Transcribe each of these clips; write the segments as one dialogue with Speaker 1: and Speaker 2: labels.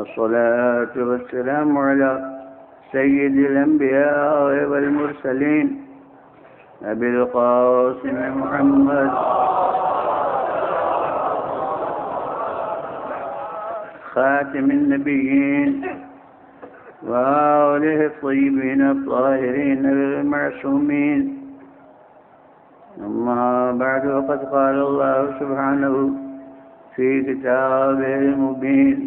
Speaker 1: والصلاة والسلام على سيد الأنبياء والمرسلين أبي القاسم محمد خاتم النبيين وآله الطيبين الطاهرين المعصومين. أما بعد، وقد قال الله سبحانه في كتابه المبين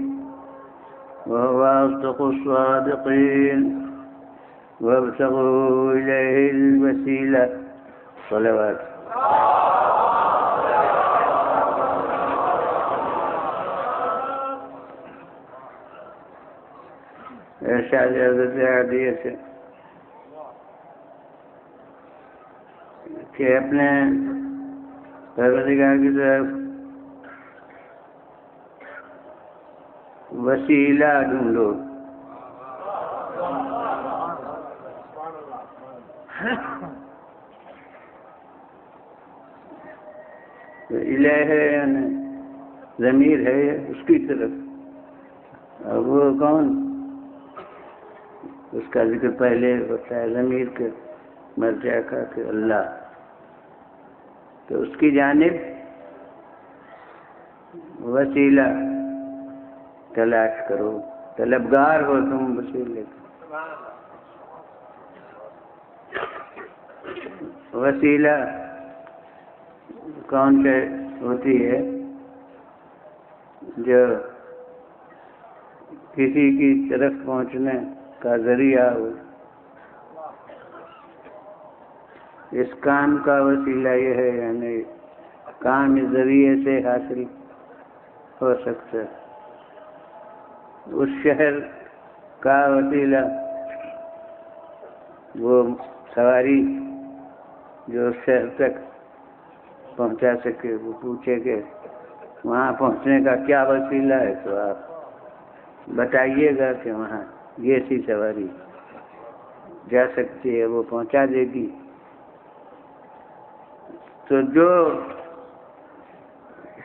Speaker 1: وهو أصدق الصادقين: وابتغوا إليه الوسيلة. صلوات. ارشاد حضرت عالیہ سے کہ اپنے پروردگار کی طرف وسیلہ ڈھونڈو. الہ یعنی ضمیر ہے اس کی طرف، اور وہ کون؟ اس کا ذکر پہلے ہوتا ہے ضمیر کے مرجع کا کہ اللہ. تو اس کی جانب وسیلہ تلاش کرو، طلبگار ہو تم وسیلے کے. وسیلہ کون سے ہوتی ہے؟ جو کسی کی طرف پہنچنے کا ذریعہ ہو. اس کام کا وسیلہ یہ ہے، یعنی کام اس ذریعے سے حاصل ہو سکتا ہے. اس شہر کا وسیلہ وہ سواری جو اس شہر تک پہنچا سکے، وہ پوچھے کہ وہاں پہنچنے کا کیا وسیلہ ہے، تو آپ بتائیے گا کہ وہاں یہ سی سواری جا سکتی ہے، وہ پہنچا دے گی. تو جو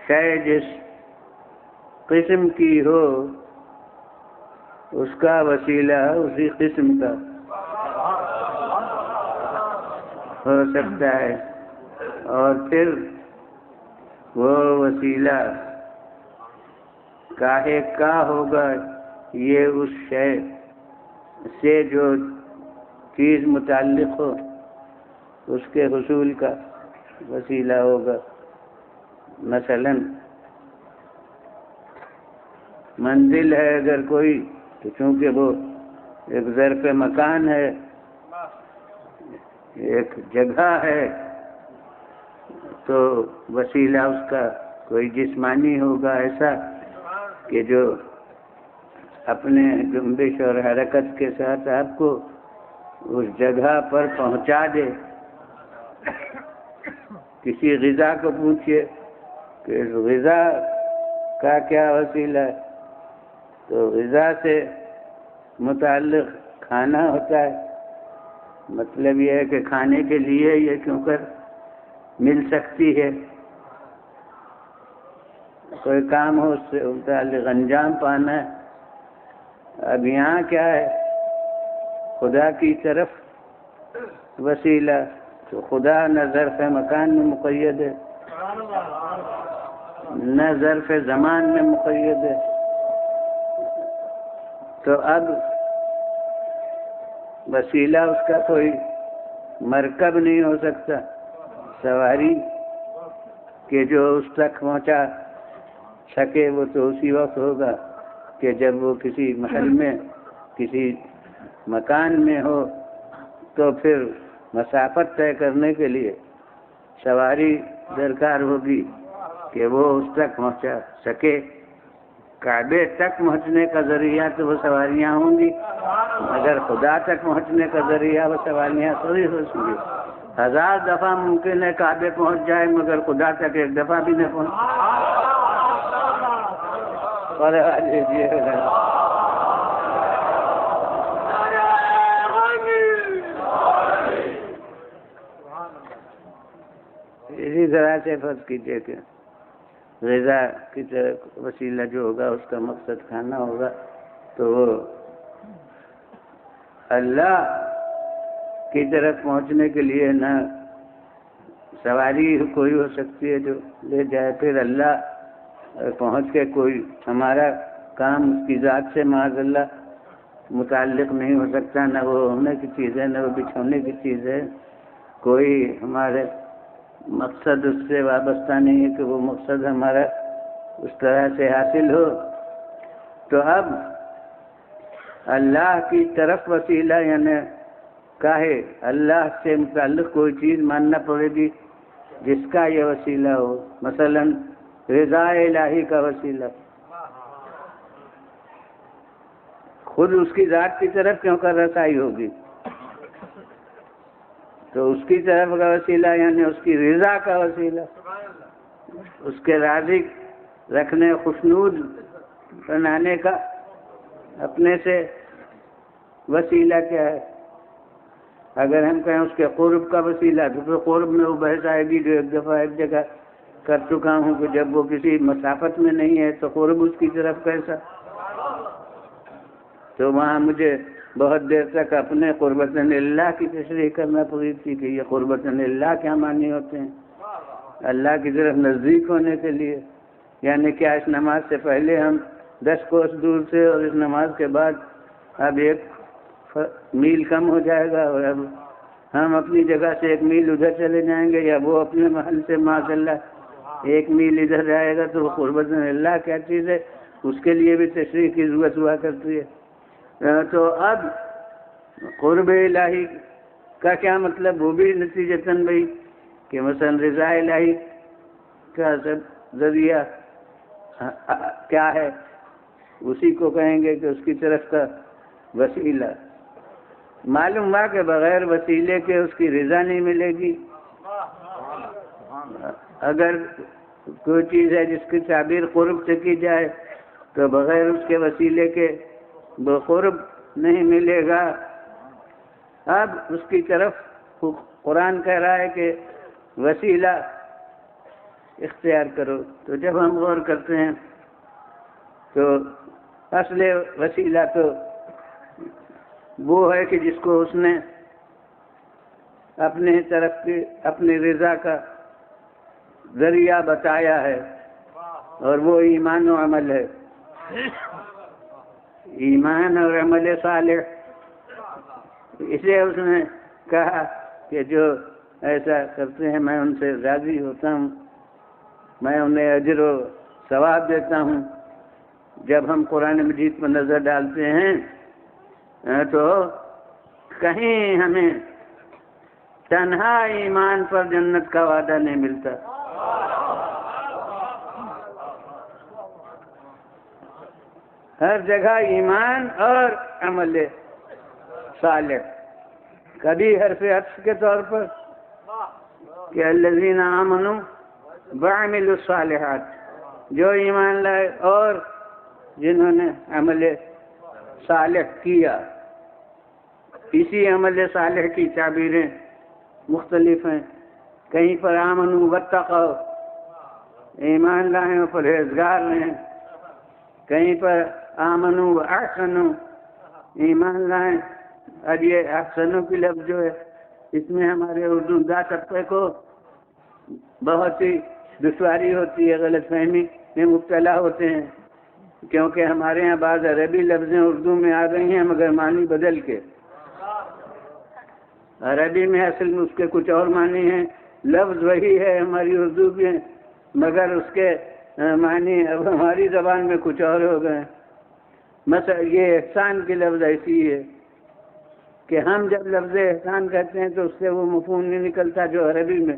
Speaker 1: شے جس قسم کی ہو اس کا وسیلہ اسی قسم کا ہو سکتا ہے، اور پھر وہ وسیلہ کاہے کا ہوگا، یہ اس شے سے جو چیز متعلق ہو اس کے حصول کا وسیلہ ہوگا. مثلا منزل ہے اگر کوئی، تو چونکہ وہ ایک ظرف مکان ہے، ایک جگہ ہے، تو وسیلہ اس کا کوئی جسمانی ہوگا ایسا کہ جو اپنے جنبش اور حرکت کے ساتھ آپ کو اس جگہ پر پہنچا دے. کسی غذا کو پوچھئے کہ اس غذا کا کیا وسیلہ ہے، تو غذا سے متعلق کھانا ہوتا ہے. مطلب یہ ہے کہ کھانے کے لیے یہ کیوں کر مل سکتی ہے، کوئی کام ہو اس سے متعلق انجام پانا ہے. اب یہاں کیا ہے؟ خدا کی طرف وسیلہ، تو خدا نہ ظرف مکان میں مقید ہے، نہ ظرف زمان میں مقید ہے. تو اب وسیلہ اس کا کوئی مرکب نہیں ہو سکتا، سواری کہ جو اس تک پہنچا سکے. وہ تو اسی وقت ہوگا کہ جب وہ کسی محل میں کسی مکان میں ہو، تو پھر مسافت طے کرنے کے لیے سواری درکار ہوگی کہ وہ اس تک پہنچا سکے. کعبے تک پہنچنے کا ذریعہ تو وہ سواریاں ہوں گی، مگر خدا تک پہنچنے کا ذریعہ وہ سواریاں تھوڑی ہو سکیں. 1000 دفعہ ممکن ہے کعبے پہنچ جائے، مگر خدا تک ایک دفعہ بھی نہ پہنچ. اسی طرح سے فرض کیجیے کہ غذا کی طرح وسیلہ جو ہوگا اس کا مقصد کھانا ہوگا، تو وہ اللہ کی طرف پہنچنے کے لیے نہ سواری کوئی ہو سکتی ہے جو لے جائے، پھر اللہ پہنچ کے کوئی ہمارا کام اس کی ذات سے معاذ اللہ متعلق نہیں ہو سکتا، نہ وہ ہونے کی چیز ہے نہ وہ بچھونے کی چیز ہے، کوئی ہمارے مقصد اس سے وابستہ نہیں ہے کہ وہ مقصد ہمارا اس طرح سے حاصل ہو۔ تو اب اللہ کی طرف وسیلہ یعنی کاہے اللہ سے متعلق کوئی چیز ماننا پڑے گی جس کا یہ وسیلہ ہو، مثلا رضا الہی کا وسیلہ، خود اس کی ذات کی طرف کیوں کر رسائی ہوگی؟ تو اس کی طرف کا وسیلہ یعنی اس کی رضا کا وسیلہ، اس کے راضی رکھنے خوشنود بنانے کا اپنے سے وسیلہ کیا ہے؟ اگر ہم کہیں اس کے قرب کا وسیلہ تو پھر قرب میں وہ بحث آئے گی جو ایک دفعہ ایک جگہ کر چکا ہوں کہ جب وہ کسی مسافت میں نہیں ہے تو قرب اس کی طرف کیسا؟ تو وہاں مجھے بہت دیر تک اپنے قربت اللہ کی تشریح کرنا پڑی تھی کہ یہ قربت اللہ کیا معنی ہوتے ہیں، اللہ کی طرف نزدیک ہونے کے لیے، یعنی کیا اس نماز سے پہلے ہم 10 کوس دور سے اور اس نماز کے بعد اب 1 میل کم ہو جائے گا اور اب ہم اپنی جگہ سے 1 میل ادھر چلے جائیں گے، یا وہ اپنے محل سے معاذ اللہ 1 میل ادھر جائے گا، تو وہ قربت اللہ کیا چیز ہے، اس کے لیے بھی تشریح کی ضرورت ہوا کرتی ہے۔ تو اب قرب الہی کا کیا مطلب، وہ بھی نتیجتاً بھائی کہ مثلا رضا الہی کا ذریعہ کیا ہے، اسی کو کہیں گے کہ اس کی طرف کا وسیلہ۔ معلوم ہوا کہ بغیر وسیلے کے اس کی رضا نہیں ملے گی۔ اگر کوئی چیز ہے جس کی تعبیر قرب سے کی جائے تو بغیر اس کے وسیلے کے وہ قرب نہیں ملے گا۔ اب اس کی طرف قرآن کہہ رہا ہے کہ وسیلہ اختیار کرو، تو جب ہم غور کرتے ہیں تو اصل وسیلہ تو وہ ہے کہ جس کو اس نے اپنے طرف کی اپنی رضا کا ذریعہ بتایا ہے، اور وہ ایمان و عمل ہے، ایمان اور عمل صالح۔ اسے اس نے کہا کہ جو ایسا کرتے ہیں میں ان سے راضی ہوتا ہوں، میں انہیں اجر و ثواب دیتا ہوں۔ جب ہم قرآن مجید پر نظر ڈالتے ہیں تو کہیں ہمیں تنہا ایمان پر جنت کا وعدہ نہیں ملتا، ہر جگہ ایمان اور عمل صالح، کبھی حرف عطف کے طور پر کہ الذین آمنوا وعملوا الصالحات، جو ایمان لائے اور جنہوں نے عمل صالح کیا۔ اسی عمل صالح کی تعبیریں مختلف ہیں، کہیں پر آمنوا واتقوا، ایمان لائے اور پرہیزگار رہیں، کہیں پر آمنوا واحسنوا، ایمان لائیں۔ اب یہ احسنوں کی لفظ جو ہے اس میں ہمارے اردو دا طبقے کو بہت ہی دشواری ہوتی ہے، غلط فہمی میں مبتلا ہوتے ہیں، کیونکہ ہمارے یہاں بعض عربی لفظیں اردو میں آ گئی ہیں مگر معنی بدل کے۔ عربی میں اصل میں اس کے کچھ اور معنی ہیں، لفظ وہی ہے ہماری اردو میں، مگر اس کے معنی اب ہماری زبان میں کچھ اور ہو گئے۔ مثلا یہ احسان کی لفظ ایسی ہے کہ ہم جب لفظ احسان کہتے ہیں تو اس سے وہ مفہوم نہیں نکلتا جو عربی میں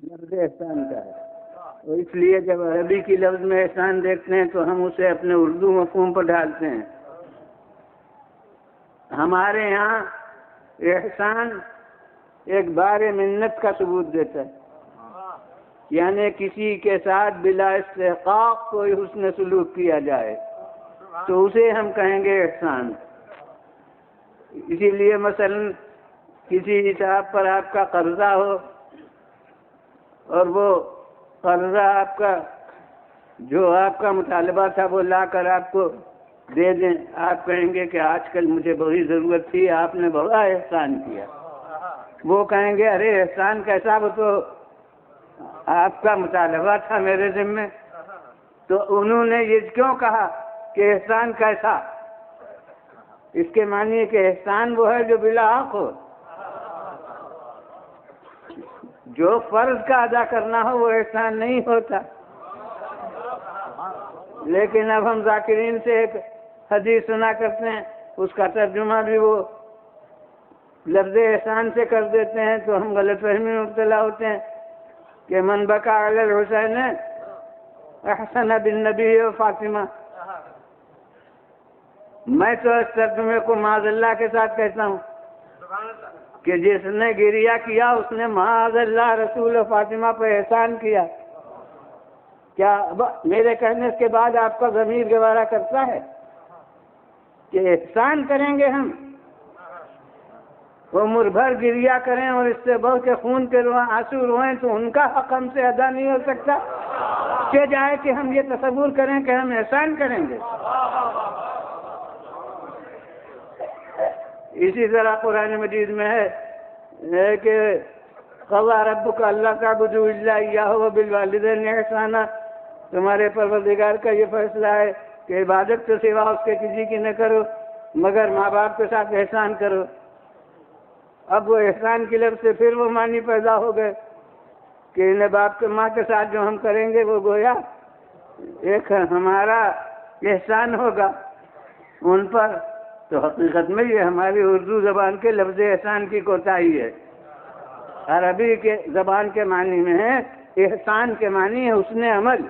Speaker 1: لفظ احسان کا ہے، اور اس لیے جب عربی کی لفظ میں احسان دیکھتے ہیں تو ہم اسے اپنے اردو مفہوم پر ڈالتے ہیں۔ ہمارے یہاں احسان ایک بار منت کا ثبوت دیتا ہے، یعنی کسی کے ساتھ بلا استحقاق کوئی حسن سلوک کیا جائے تو اسے ہم کہیں گے احسان۔ اسی لیے مثلا کسی حساب پر آپ کا قرضہ ہو اور وہ قرضہ آپ کا جو آپ کا مطالبہ تھا وہ لا کر آپ کو دے دیں. آپ کہیں گے کہ آج کل مجھے بڑی ضرورت تھی، آپ نے بڑا احسان کیا. وہ کہیں گے ارے احسان کیسا، وہ تو آپ کا مطالبہ تھا میرے ذمے. تو انہوں نے یہ کیوں کہا کہ احسان کیسا؟ اس کے معنی ہے کہ احسان وہ ہے جو بلا حق ہو. جو فرض کا ادا کرنا ہو وہ احسان نہیں ہوتا. لیکن اب ہم ذاکرین سے ایک حدیث سنا کرتے ہیں، اس کا ترجمہ بھی وہ لفظ احسان سے کر دیتے ہیں، تو ہم غلط فہمی میں مبتلا ہوتے ہیں کہ من بکا علی الحسین احسن بالنبی و فاطمہ. میں تو اس ترجمے کو معاذ اللہ کے ساتھ کہتا ہوں کہ جس نے گریہ کیا اس نے معاذ اللہ رسول و فاطمہ پہ احسان کیا. کیا میرے کہنے کے بعد آپ کا ضمیر گوارا کرتا ہے کہ احسان کریں گے ہم؟ عمر بھر گریہ کریں اور اس سے بہت کے خون کے آنسو روئیں تو ان کا حق ہم سے ادا نہیں ہو سکتا؟ کہ جائے کہ ہم یہ تصور کریں کہ ہم احسان کریں گے. اسی طرح قرآن مجید میں ہے کہ قضا ربک اللہ تعبدوا الا ایاہ وبالوالدین احسانا. تمہارے پروردگار کا یہ فیصلہ ہے کہ عبادت کے سوا اس کے کسی کی نہ کرو مگر ماں باپ کے ساتھ احسان کرو. اب وہ احسان کی لفظ سے پھر وہ معنی پیدا ہو گئے کہ انہیں باپ کے ماں کے ساتھ جو ہم کریں گے وہ گویا ایک ہمارا احسان ہوگا ان پر. تو حقیقت میں یہ ہماری اردو زبان کے لفظ احسان کی کوتاہی ہے. عربی کے زبان کے معنی میں ہے احسان کے معنی ہے حسن عمل.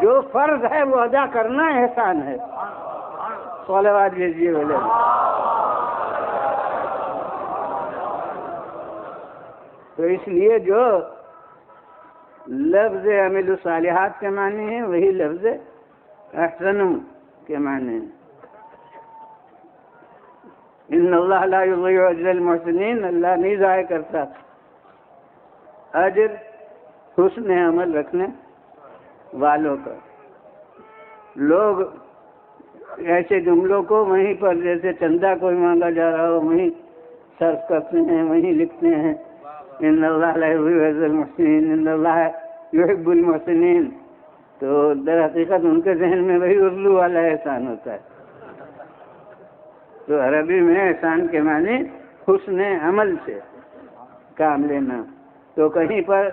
Speaker 1: جو فرض ہے وہ ادا کرنا احسان ہے. صلوات بھیجیے بولے. تو اس لیے جو لفظ عمل الصالحات کے معنی ہے وہی لفظ احسن کے معنی ہے. ان اللہ لا یضیع اجر المحسنین. اللہ نہیں ضائع کرتا اجر حسن عمل رکھنے والوں کا. لوگ ایسے جملوں کو وہیں پر جیسے چندہ کوئی مانگا جا رہا ہو وہیں صرف کرتے ہیں، وہیں لکھتے ہیں ان اللہ لا یضیع اجر المحسنین، ان اللہ یحب المحسنین. تو در حقیقت ان کے ذہن میں وہی اردو والا احسان ہوتا ہے. تو عربی میں احسان کے معنی حسن عمل سے کام لینا. تو کہیں پر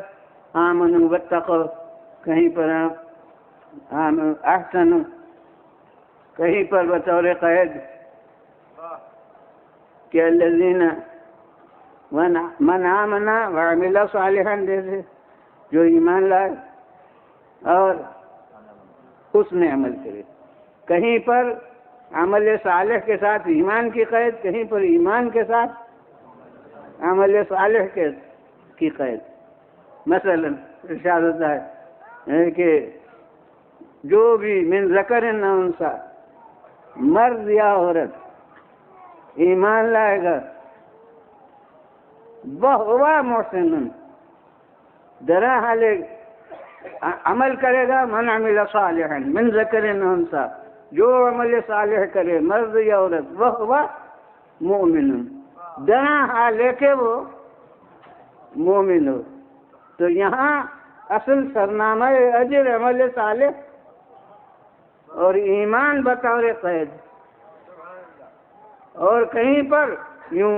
Speaker 1: آمنوا واتقوا، کہیں پر احسنوا، کہیں پر بطور قید کہ الذین من آمن وعمل صالحا، جیسے جو ایمان لائے اور حسن عمل کرے. کہیں پر عمل صالح کے ساتھ ایمان کی قید، کہیں پر ایمان کے ساتھ عمل صالح کی قید. مثلا ارشاد ہوتا ہے کہ جو بھی من ذکر و انثی، مرد یا عورت ایمان لائے گا وہو محسن، درا حال عمل کرے گا، من عمل صالحا من ذکر و انثی، جو عمل صالح کرے مرد یا عورت وہو مؤمن، درا حال کہ وہ مومن ہو. تو یہاں اصل سرنامہ اجر عمل صالح اور ایمان بطور قید. اور کہیں پر یوں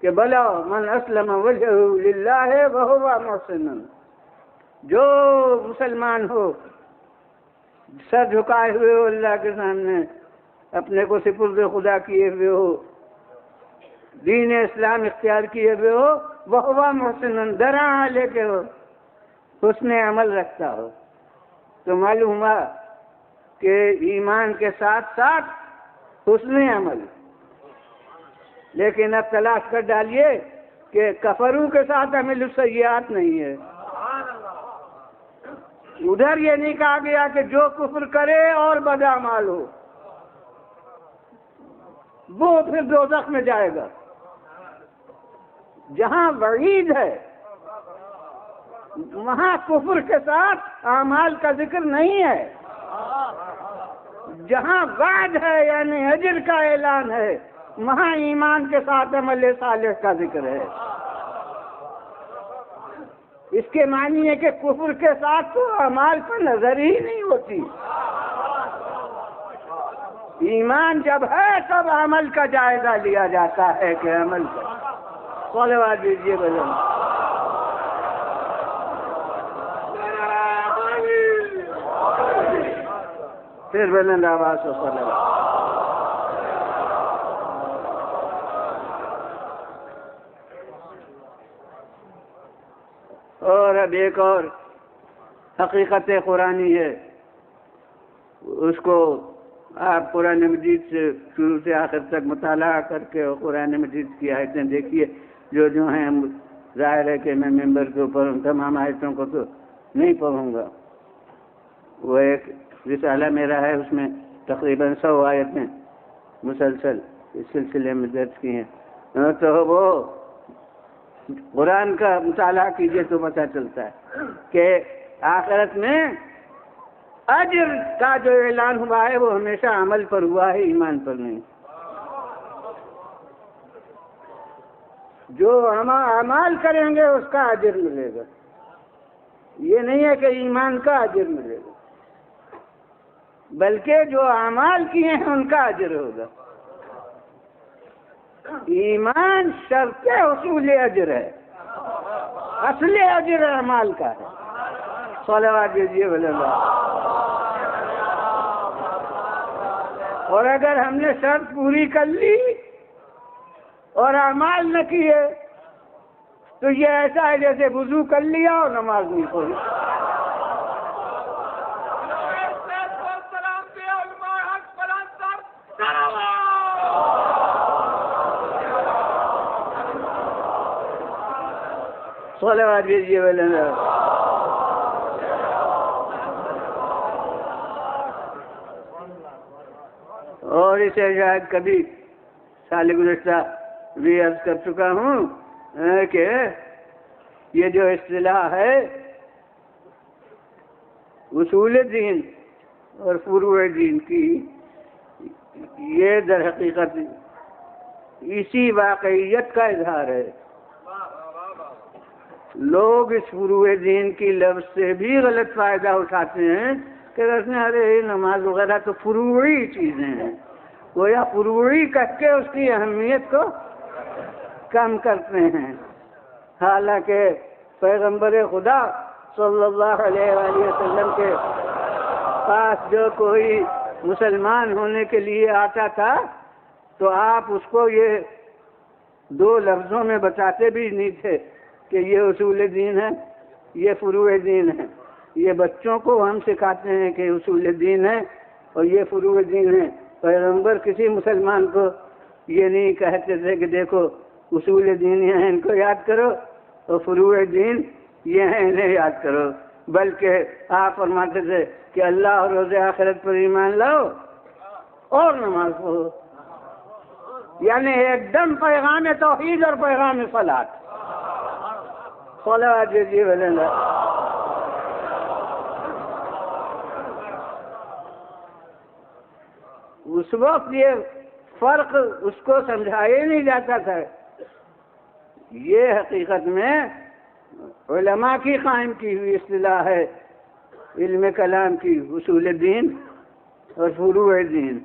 Speaker 1: کہ بلا من اسلم وجہہ للہ وہو محسن، جو مسلمان ہو سر جھکائے ہوئے ہو اللہ کے سامنے، اپنے کو سپرد خدا کیے ہوئے ہو، دین اسلام اختیار کیے ہوئے ہو، وہو محسن، درا لے کے ہو، حسن عمل رکھتا ہو. تو معلوم ہوا کہ ایمان کے ساتھ ساتھ حسن عمل. لیکن اب تلاش کر ڈالیے کہ کفروں کے ساتھ عمل السیئات نہیں ہے. ادھر یہ نہیں کہا گیا کہ جو کفر کرے اور بدعمال ہو وہ پھر دوزخ میں جائے گا. جہاں وعید ہے وہاں کفر کے ساتھ اعمال کا ذکر نہیں ہے. جہاں وعد ہے یعنی اجر کا اعلان ہے، وہاں ایمان کے ساتھ عمل صالح کا ذکر ہے۔ اس کے معنی ہے کہ کفر کے ساتھ تو اعمال پر نظر ہی نہیں ہوتی۔ ایمان جب ہے تب عمل کا جائزہ لیا جاتا ہے کہ عمل کا۔ صلوات دیجیے بلند۔ پھر بلند آواز سے صلوات۔ اور اب ایک اور حقیقت قرآنی ہے، اس کو آپ قرآن مجید سے شروع سے آخر تک مطالعہ کر کے قرآن مجید کی آیتیں دیکھیے جو ہیں۔ ظاہر ہے کہ میں ممبر کے اوپر ان تمام آیتوں کو تو نہیں پڑھوں گا، وہ ایک رسالہ میرا ہے، اس میں تقریباً 100 آیتیں مسلسل اس سلسلے میں درج کی ہیں، تو وہ قرآن کا مطالعہ کیجئے تو پتہ چلتا ہے کہ آخرت میں اجر کا جو اعلان ہوا ہے وہ ہمیشہ عمل پر ہوا ہے، ایمان پر نہیں۔ جو ہم اعمال کریں گے اس کا اجر ملے گا، یہ نہیں ہے کہ ایمان کا اجر ملے گا، بلکہ جو اعمال کیے ہیں ان کا اجر ہوگا۔ ایمان شرط حصول اجر ہے، اصل اجر اعمال کا ہے۔ صلوات دیجیے بلند۔ اور اگر ہم نے شرط پوری کر لی اور اعمال نہ کیے تو یہ ایسا ہے جیسے وضو کر لیا اور نماز نہیں پڑھی۔ صلوات دیجیے بلند۔ اور اسے شاید کبھی سال گزشتہ بھی عرض کر چکا ہوں کہ یہ جو اصطلاح ہے اصول دین اور فروع دین کی، یہ در حقیقت اسی واقعیت کا اظہار ہے۔ لوگ اس فروع دین کی لفظ سے بھی غلط فائدہ اٹھاتے ہیں کہ ارے نماز وغیرہ تو فروعی چیزیں ہیں، گویا فروعی کہہ کے اس کی اہمیت کو کم کرتے ہیں، حالانکہ پیغمبر خدا صلی اللہ علیہ وآلہ وسلم کے پاس جو کوئی مسلمان ہونے کے لیے آتا تھا تو آپ اس کو یہ 2 لفظوں میں بتاتے بھی نہیں تھے کہ یہ اصول دین ہے، یہ فروع دین ہے۔ یہ بچوں کو ہم سکھاتے ہیں کہ اصول دین ہے اور یہ فروع دین ہے۔ پیغمبر کسی مسلمان کو یہ نہیں کہتے تھے کہ دیکھو اصول دین یہ ہیں ان کو یاد کرو اور فروع دین یہ ہیں انہیں یاد کرو، بلکہ آپ فرماتے تھے کہ اللہ اور روز آخرت پر ایمان لاؤ اور نماز پڑھو، یعنی ایک دم پیغام توحید اور پیغام صلاۃ۔ صلوات دیجیے بلند۔ اس وقت یہ فرق اس کو سمجھایا نہیں جاتا تھا۔ یہ حقیقت میں علماء کی قائم کی ہوئی اصطلاح ہے، علم کلام کی، اصول دین اور فروع دین۔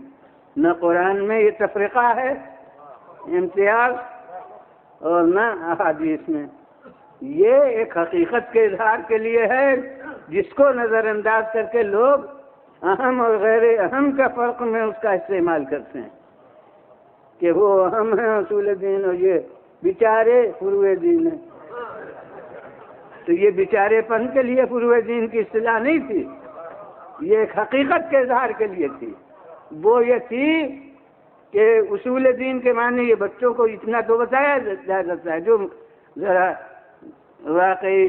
Speaker 1: نہ قرآن میں یہ تفریقہ ہے، امتیاز، اور نہ احادیث میں۔ یہ ایک حقیقت کے اظہار کے لیے ہے جس کو نظر انداز کر کے لوگ اہم اور غیر اہم کا فرق میں اس کا استعمال کرتے ہیں کہ وہ اہم ہیں اصول دین اور یہ بیچارے فروع دین ہیں۔ تو یہ بیچارے پن کے لیے فروع دین کی اصطلاح نہیں تھی، یہ ایک حقیقت کے اظہار کے لیے تھی۔ وہ یہ تھی کہ اصول دین کے معنی یہ بچوں کو اتنا تو بتایا جا سکتا ہے، جو ذرا واقعی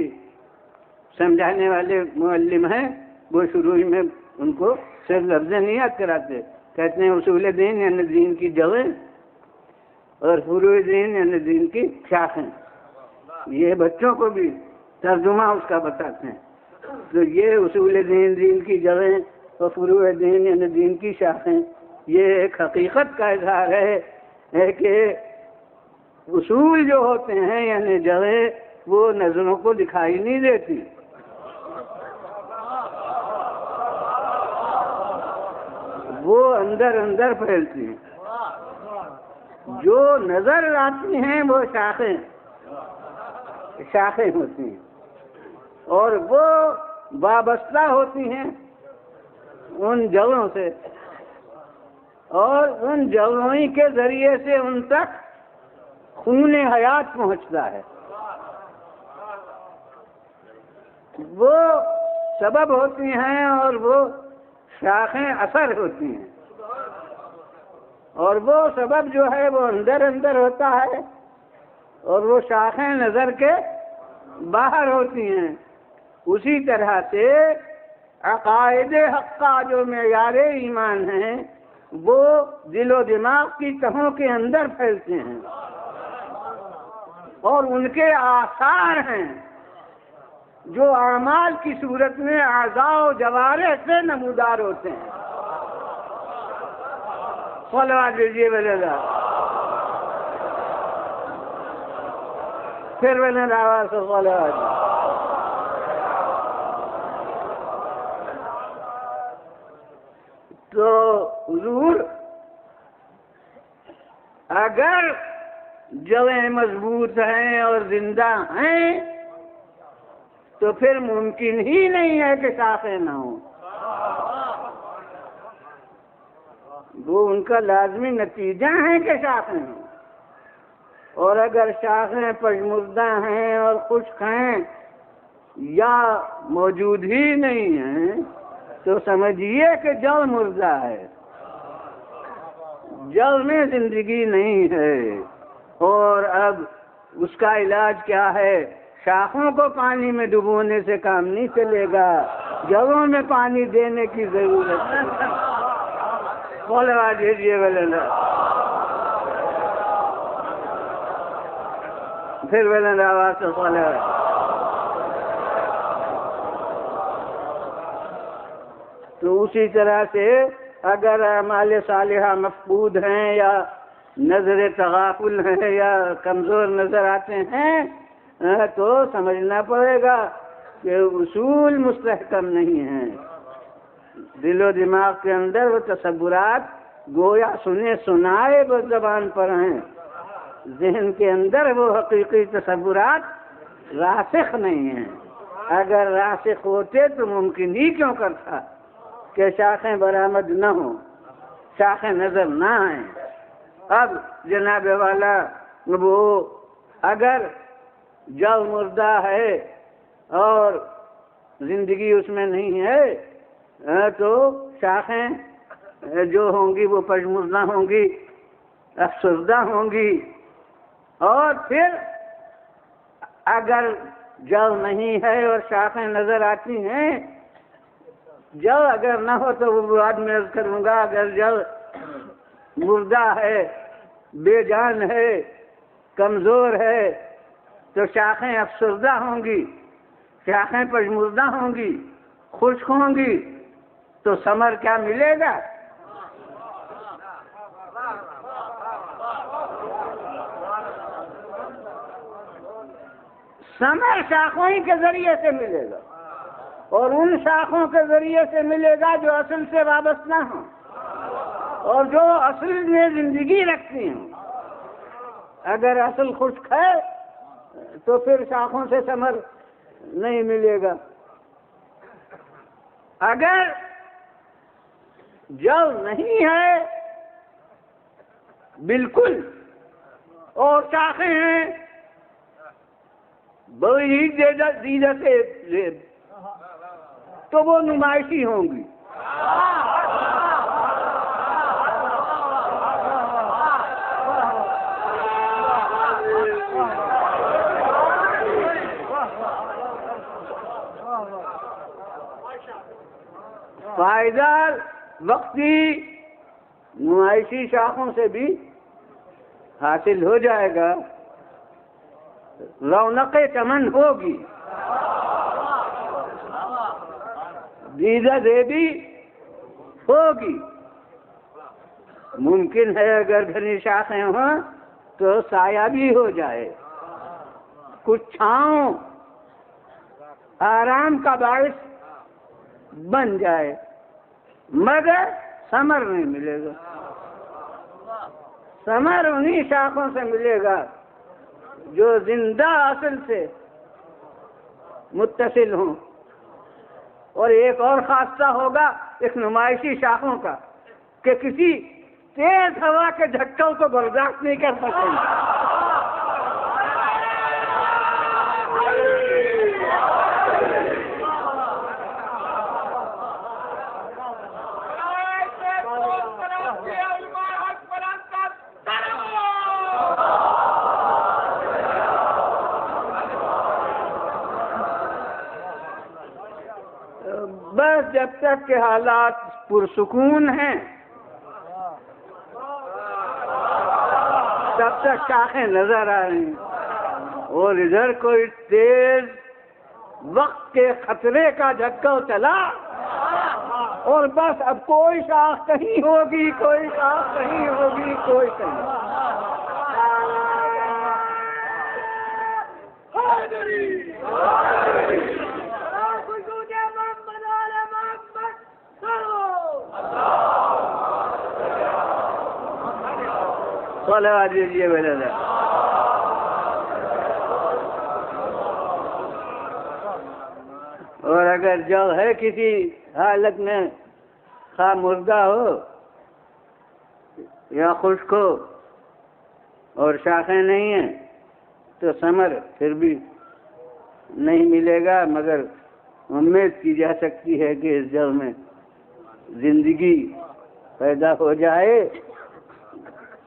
Speaker 1: سمجھانے والے معلم ہیں وہ شروع میں ان کو صرف لفظ نہیں یاد کراتے، کہتے ہیں اصول دین یعنی دین کی جڑیں اور فروع دین یعنی دین کی شاخیں۔ یہ بچوں کو بھی ترجمہ اس کا بتاتے ہیں۔ تو یہ اصول دین، دین کی جڑیں تو فروع دین یعنی دین کی شاخیں، یہ ایک حقیقت کا اظہار ہے کہ اصول جو ہوتے ہیں یعنی جڑیں وہ نظروں کو دکھائی نہیں دیتی، وہ اندر اندر پھیلتی ہیں، جو نظر آتی ہیں وہ شاخیں ہوتی ہیں، اور وہ وابستہ ہوتی ہیں ان جڑوں سے، اور ان جڑوں کے ذریعے سے ان تک خون حیات پہنچتا ہے، وہ سبب ہوتی ہیں اور وہ شاخیں اثر ہوتی ہیں، اور وہ سبب جو ہے وہ اندر اندر ہوتا ہے اور وہ شاخیں نظر کے باہر ہوتی ہیں۔ اسی طرح سے عقائد حق کا جو معیار ایمان ہیں وہ دل و دماغ کی تہوں کے اندر پھیلتے ہیں، اور ان کے آثار ہیں جو اعمال کی صورت میں اعضاء و جوارح سے نمودار ہوتے ہیں۔ صلوات دیجیے بلّہ، پھر بلند آواز سے صلوات۔ تو حضور اگر جڑیں مضبوط ہیں اور زندہ ہیں تو پھر ممکن ہی نہیں ہے کہ شاخیں نہ ہوں، وہ ان کا لازمی نتیجہ ہے کہ شاخیں ہوں، اور اگر شاخیں پژمردہ ہیں اور خشک ہیں یا موجود ہی نہیں ہیں تو سمجھیے کہ جڑ مردہ ہے، جڑ میں زندگی نہیں ہے۔ اور اب اس کا علاج کیا ہے؟ شاخوں کو پانی میں ڈبونے سے کام نہیں چلے گا، جڑوں میں پانی دینے کی ضرورت ہے۔ بولوا دیجیے بلند، پھر بلند آواز سے بولے۔ تو اسی طرح سے اگر اعمال صالحہ مفقود ہیں یا نظر تغافل ہیں یا کمزور نظر آتے ہیں تو سمجھنا پڑے گا کہ اصول مستحکم نہیں ہیں، دل و دماغ کے اندر وہ تصورات گویا سنے سنائے بس زبان پر ہیں، ذہن کے اندر وہ حقیقی تصورات راسخ نہیں ہیں۔ اگر راسخ ہوتے تو ممکن ہی کیوں کرتا کہ شاخیں برآمد نہ ہوں، شاخیں نظر نہ آئیں۔ اب جناب والا وہ اگر جڑ مردہ ہے اور زندگی اس میں نہیں ہے تو شاخیں جو ہوں گی وہ پژمردہ ہوں گی، افسردہ ہوں گی، اور پھر اگر جڑ نہیں ہے اور شاخیں نظر آتی ہیں، جڑ اگر نہ ہو تو وہ بعد میں عرض کروں گا، اگر جڑ مردہ ہے، بے جان ہے، کمزور ہے تو شاخیں افسردہ ہوں گی، شاخیں پژمردہ ہوں گی، خشک ہوں گی، تو ثمر کیا ملے گا؟ ثمر شاخوں ہی کے ذریعے سے ملے گا، اور ان شاخوں کے ذریعے سے ملے گا جو اصل سے وابستہ ہوں اور جو اصل میں زندگی رکھتی ہیں۔ اگر اصل خشک ہے تو پھر شاخوں سے ثمر نہیں ملے گا۔ اگر جڑ نہیں ہے بالکل اور شاخیں ہیں بڑی ہی دیدہ سے تو وہ نمائشی ہوں گی، پائیدار وقتی نمائشی شاخوں سے بھی حاصل ہو جائے گا، رونق چمن ہوگی، دیدہ دیبی ہوگی. ممکن ہے اگر گھنی شاخیں ہوں تو سایہ بھی ہو جائے، کچھ چھاؤں آرام کا باعث بن جائے، مگر ثمر نہیں ملے گا. ثمر انہی شاخوں سے ملے گا جو زندہ اصل سے متصل ہوں. اور ایک اور خاصہ ہوگا اس نمائشی شاخوں کا کہ کسی تیز ہوا کے جھٹکوں کو برداشت نہیں کر سکیں. بس جب تک کہ حالات پرسکون ہیں تب تک شاخیں نظر آ رہی ہیں، اور ادھر کوئی تیز وقت کے خطرے کا جھٹکا چلا اور بس اب کوئی شاخ کہیں ہوگی، کوئی شاخ کہیں ہوگی، کوئی کہیں. صلوات دیجیے میرے لیے. اور اگر جو ہے کسی حالت میں خواہ مردہ ہو یا خشک ہو اور شاخیں نہیں ہیں تو ثمر پھر بھی نہیں ملے گا، مگر امید کی جا سکتی ہے کہ اس جگ میں زندگی پیدا ہو جائے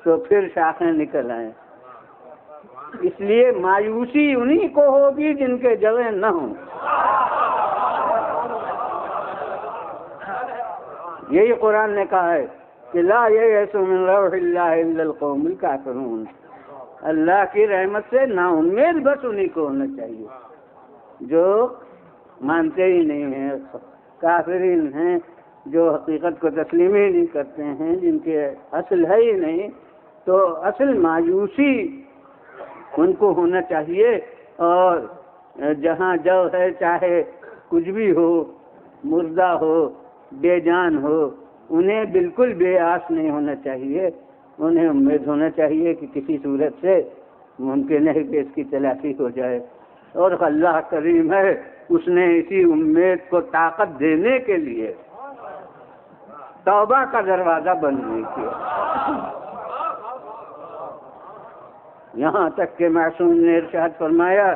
Speaker 1: تو پھر شاخیں نکل آئیں. اس لیے مایوسی انہی کو ہوگی جن کے جڑیں نہ ہوں. یہی قرآن نے کہا ہے کہ لا یئس من روح اللہ الا القوم الکافرون. اللہ کی رحمت سے نا امید بس انہی کو ہونا چاہیے جو مانتے ہی نہیں ہیں، کافرین ہیں، جو حقیقت کو تسلیم ہی نہیں کرتے ہیں، جن کے اصل ہے ہی نہیں. تو اصل مایوسی ان کو ہونا چاہیے. اور جہاں جو ہے چاہے کچھ بھی ہو، مردہ ہو، بے جان ہو، انہیں بالکل بے آس نہیں ہونا چاہیے. انہیں امید ہونا چاہیے کہ کسی صورت سے ممکن ہے کہ اس کی تلافی ہو جائے. اور اللہ کریم ہے، اس نے اسی امید کو طاقت دینے کے لیے توبہ کا دروازہ بند نہیں کیا. یہاں تک کہ معصوم نے ارشاد فرمایا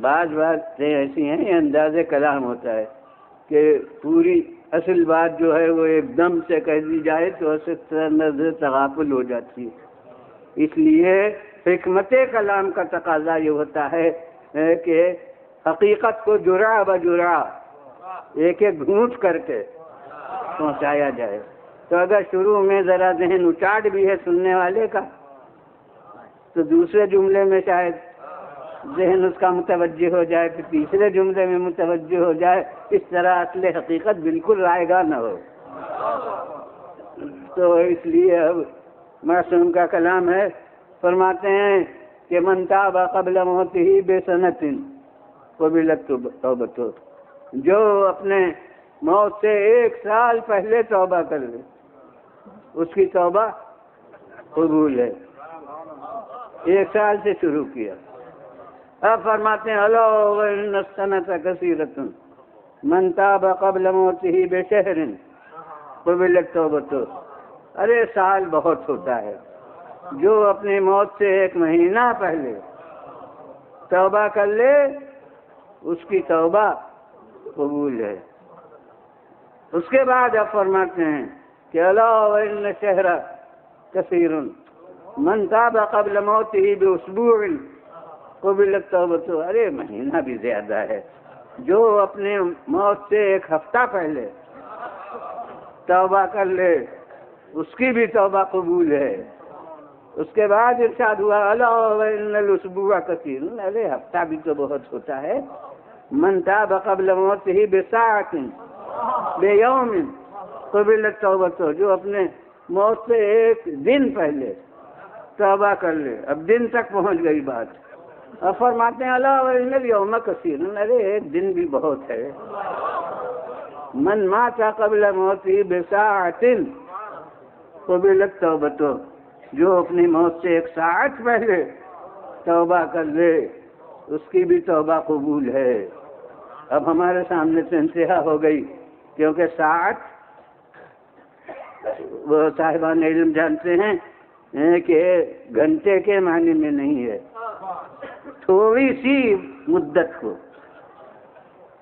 Speaker 1: بعض باتیں ایسی ہیں، یہ انداز کلام ہوتا ہے کہ پوری اصل بات جو ہے وہ ایک دم سے کہہ دی جائے تو نظر تغافل ہو جاتی ہے. اس لیے حکمت کلام کا تقاضا یہ ہوتا ہے کہ حقیقت کو جرعہ بجرعہ ایک ایک گھونٹ کر کے پہنچایا جائے. تو اگر شروع میں ذرا ذہن اچاٹ بھی ہے سننے والے کا تو دوسرے جملے میں شاید ذہن اس کا متوجہ ہو جائے، پھر تیسرے جملے میں متوجہ ہو جائے. اس طرح اصل حقیقت بالکل رائے گاہ نہ ہو. تو اس لیے اب معصوم کا کلام ہے، فرماتے ہیں کہ من تاب قبل موتہ بسنۃ قبلت توبتہ. جو اپنے موت سے 1 سال پہلے توبہ کر لے اس کی توبہ قبول ہے. 1 سال سے شروع کیا. اب فرماتے ہیں الا وان السنۃ کثیرۃ من تاب قبل موتہ بشہر قبلت توبتہ. ارے سال بہت ہوتا ہے. جو اپنی موت سے 1 مہینہ پہلے توبہ کر لے اس کی توبہ قبول ہے. اس کے بعد اب فرماتے ہیں کہ الا وان الشہر کثیر من تاب قبل موتہ باسبوع قبلت توبتہ. ارے مہینہ بھی زیادہ ہے. جو اپنے موت سے 1 ہفتہ پہلے توبہ کر لے اس کی بھی توبہ قبول ہے. اس کے بعد ارشاد ہوا الا وان الاسبوع کثیر، ارے ہفتہ بھی تو بہت ہوتا ہے. من تاب قبل موته بساعة بیوم قبلت توبته، جو اپنے موت سے ایک دن پہلے توبہ کر لے. اب دن تک پہنچ گئی بات. اب فرماتے ہیں الا وان الیوم کثیر، ارے ایک دن بھی بہت ہے. من مات قبل موته بساعة قبلت توبته، جو اپنی موت سے ایک ساعت پہلے توبہ کر لے اس کی بھی توبہ قبول ہے. اب ہمارے سامنے سے انتہا ہو گئی، کیونکہ ساعت وہ صاحبان علم جانتے ہیں کہ گھنٹے کے معنی میں نہیں ہے، تھوڑی سی مدت کو،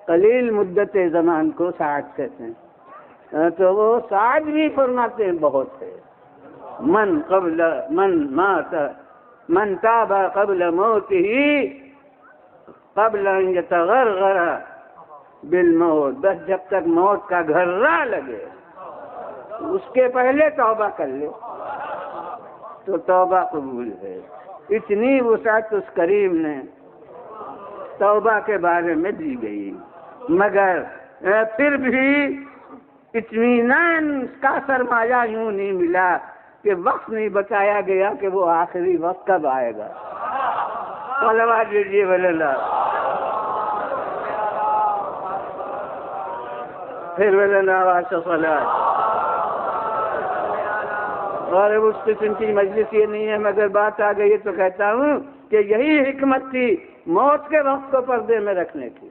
Speaker 1: قلیل مدت زمان کو ساعت کہتے ہیں. تو وہ ساعت بھی فرماتے ہیں بہت ہے. من تاب قبل موته قبل ان يتغرغر بالموت، بس جب تک موت کا گھرا لگے اس کے پہلے توبہ کر لے تو توبہ قبول ہے. اتنی وسعت اس کریم نے توبہ کے بارے میں دی گئی، مگر پھر بھی اطمینان کا سرمایہ یوں نہیں ملا کہ وقت نہیں بتایا گیا کہ وہ آخری وقت کب آئے گا. صلوات دیجیے ولی اللہ. پھر ولی اللہ واسطہ صلوات. اور اس قسم کی مجلس یہ نہیں ہے، مگر بات آ گئی تو کہتا ہوں کہ یہی حکمت تھی موت کے وقت کو پردے میں رکھنے کی،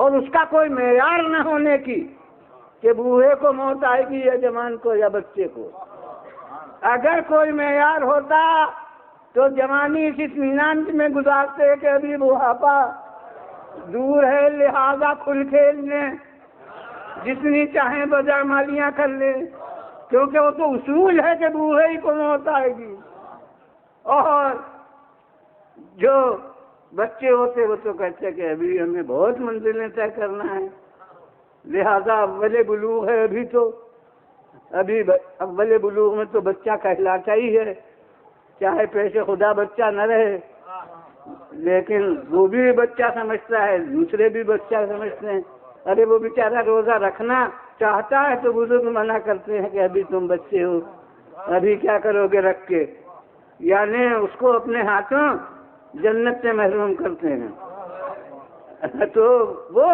Speaker 1: اور اس کا کوئی معیار نہ ہونے کی کہ بوڑھے کو موت آئے گی یا جوان کو یا بچے کو. اگر کوئی معیار ہوتا تو جوانی اس اطمینان میں گزارتے کہ ابھی بڑھاپا دور ہے، لہذا کھل کھیل لیں، جتنی چاہیں بجا مالیاں کر لیں، کیونکہ وہ تو اصول ہے کہ بوڑھے ہی کو موت آئے گی. اور جو بچے ہوتے وہ تو کہتے کہ ابھی ہمیں بہت منزلیں طے کرنا ہے، لہذا اول بلوغ ہے ابھی تو، ابھی اول بلوغ میں تو بچہ کہلاتا ہی ہے، چاہے پیش خدا بچہ نہ رہے، لیکن وہ بھی بچہ سمجھتا ہے، دوسرے بھی بچہ سمجھتے ہیں. ارے وہ بیچارہ روزہ رکھنا چاہتا ہے تو بزرگ منع کرتے ہیں کہ ابھی تم بچے ہو، ابھی کیا کرو گے رکھ کے، یعنی اس کو اپنے ہاتھوں جنت سے محروم کرتے ہیں. تو وہ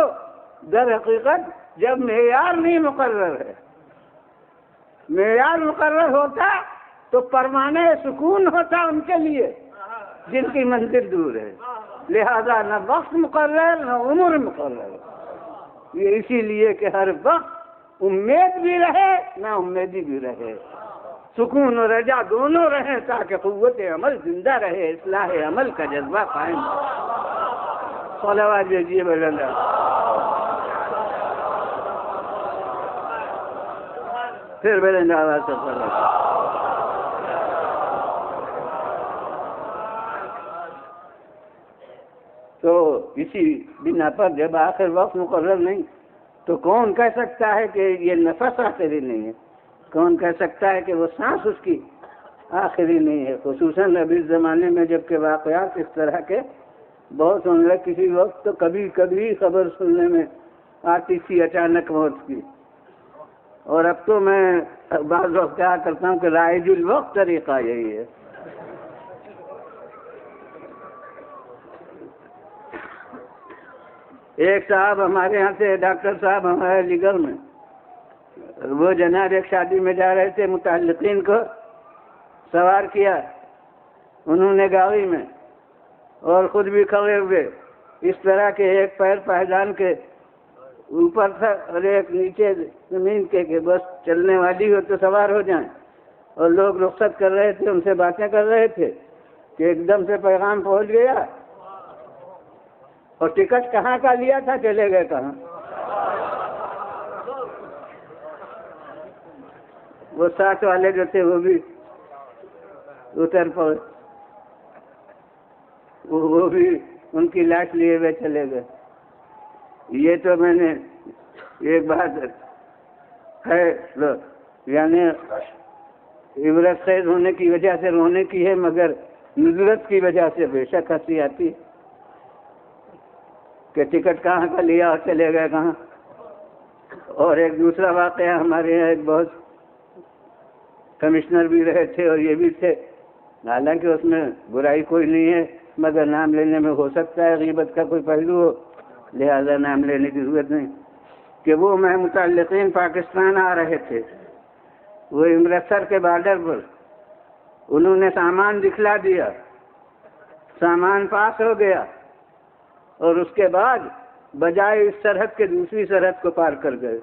Speaker 1: در حقیقت جب معیار نہیں مقرر ہے، معیار مقرر ہوتا تو پروانے سکون ہوتا ان کے لیے جن کی منزل دور ہے. لہذا نہ وقت مقرر نہ عمر مقرر، یہ اسی لیے کہ ہر وقت امید بھی رہے نہ امیدی بھی رہے، سکون و رجا دونوں رہیں تاکہ قوت عمل زندہ رہے، اصلاح عمل کا جذبہ قائم رہے. صلوات دیجیے بھائی اللہ. پھر بھائی اللہ سے تو اسی بنا پر جب آخر وقت مقرر نہیں تو کون کہہ سکتا ہے کہ یہ نفس آخری نہیں ہے؟ کون کہہ سکتا ہے کہ وہ سانس اس کی آخری نہیں ہے؟ خصوصاً ابھی زمانے میں جب کہ واقعات اس طرح کے بہت ہونے لگے، کسی وقت تو کبھی کبھی خبر سننے میں آتی تھی اچانک موت کی، اور اب تو میں بعض وقت کیا کرتا ہوں کہ رائج الوقت طریقہ یہی ہے. ایک صاحب ہمارے یہاں سے، ڈاکٹر صاحب ہمارے علی گڑھ میں، وہ جناب ایک شادی میں جا رہے تھے، متعلقین کو سوار کیا انہوں نے گاڑی میں، اور خود بھی کھڑے ہوئے، اس طرح کے ایک پیر پہچان کے اوپر تھا اور ایک نیچے زمین کے کہ بس چلنے والی ہو تو سوار ہو جائیں. اور لوگ رخصت کر رہے تھے، ان سے باتیں کر رہے تھے کہ ایک دم سے پیغام پہنچ گیا، اور ٹکٹ کہاں کا لیا تھا چلے گئے کہاں. وہ ساتھ والے جو تھے وہ بھی اتر پڑے، وہ بھی ان کی لاش لیے ہوئے چلے گئے. یہ تو میں نے ایک بات ہے، یعنی عبرت خیز ہونے کی وجہ سے رونے کی ہے، مگر نزلت کی وجہ سے بے شک ہنسی آتی ہے کہ ٹکٹ کہاں کا لیا اور چلے گئے کہاں۔ اور ایک دوسرا واقعہ، ہمارے یہاں ایک بہت کمشنر بھی رہے تھے اور یہ بھی تھے، حالانکہ اس میں برائی کوئی نہیں ہے، مگر نام لینے میں ہو سکتا ہے غیبت کا کوئی پہلو ہو، لہذا نام لینے کی ضرورت نہیں، کہ وہ میں متعلقین پاکستان آ رہے تھے، وہ امرتسر کے بارڈر پر انہوں نے سامان دکھلا دیا، سامان پاس ہو گیا، اور اس کے بعد بجائے اس سرحد کے دوسری سرحد کو پار کر گئے۔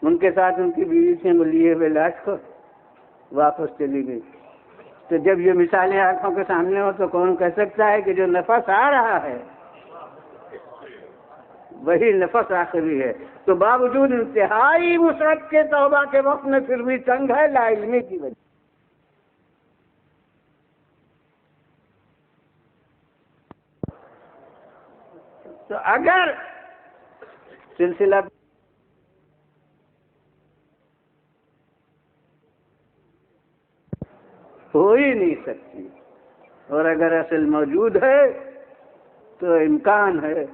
Speaker 1: ان کے ساتھ ان کی بیوی سے لیے ہوئے لاش کو واپس چلی گئی۔ تو جب یہ مثالیں آنکھوں کے سامنے ہو تو کون کہہ سکتا ہے کہ جو نفس آ رہا ہے وہی نفس آخری ہے؟ تو باوجود انتہائی وسعت کے توبہ کے وقت میں پھر بھی تنگ ہے، لا علمی کی وجہ۔ تو اگر سلسلہ ہو ہی نہیں سکتی، اور اگر اصل موجود ہے تو امکان ہے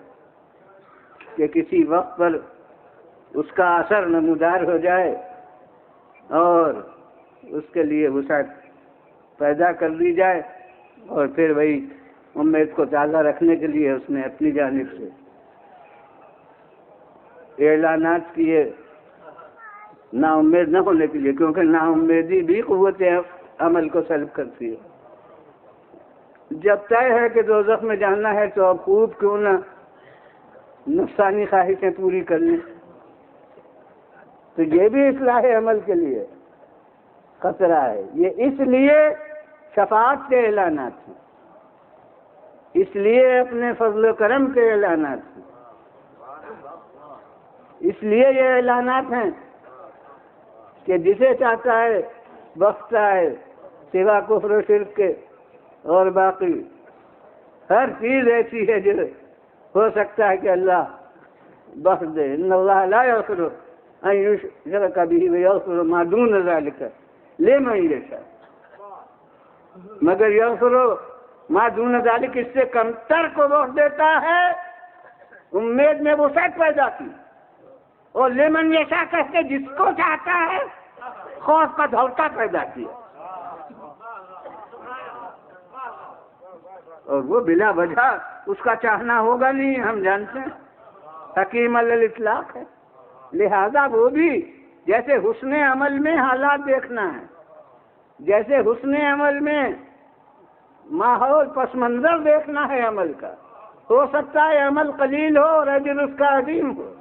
Speaker 1: کہ کسی وقت پر اس کا اثر نمودار ہو جائے اور اس کے لیے وسعت پیدا کر دی جائے، اور پھر وہی امید کو تازہ رکھنے کے لیے اس نے اپنی جانب سے اعلانات کیے نا امید نہ ہونے کے لیے، کیونکہ نا امیدی بھی قوت عمل کو سلب کرتی ہے۔ جب طے ہے کہ دوزخ میں جانا ہے تو اب خوب کیوں نہ نفسانی خواہشیں پوری کر لیں، تو یہ بھی اصلاح عمل کے لیے خطرہ ہے۔ یہ اس لیے شفاعت کے اعلانات ہیں، اس لیے اپنے فضل و کرم کے اعلانات ہیں، اس لیے یہ اعلانات ہیں کہ جسے چاہتا ہے بخشتا ہے، سوا کفر و شرک کے، اور باقی ہر چیز ایسی ہے جو ہو سکتا ہے کہ اللہ بخش دے۔ ان اللہ لا یغفر ان یشرک بہ ویغفر ما دون ذلک لمن یشاء، مگر یغفر ما دون ذلک اس سے کمتر کو بخش دیتا ہے۔ امید میں وسعت پیدا کی، اور لمن یشاء کہہ کے جس کو چاہتا ہے خوف کا دھوکہ پیدا کیا، اور وہ بلا وجہ اس کا چاہنا ہوگا نہیں، ہم جانتے ہیں حکیم علی الاطلاق ہے۔ لہذا وہ بھی جیسے حسن عمل میں حالات دیکھنا ہے، جیسے حسن عمل میں ماحول پس منظر دیکھنا ہے عمل کا، ہو سکتا ہے عمل قلیل ہو اور اجر اس کا عظیم ہو،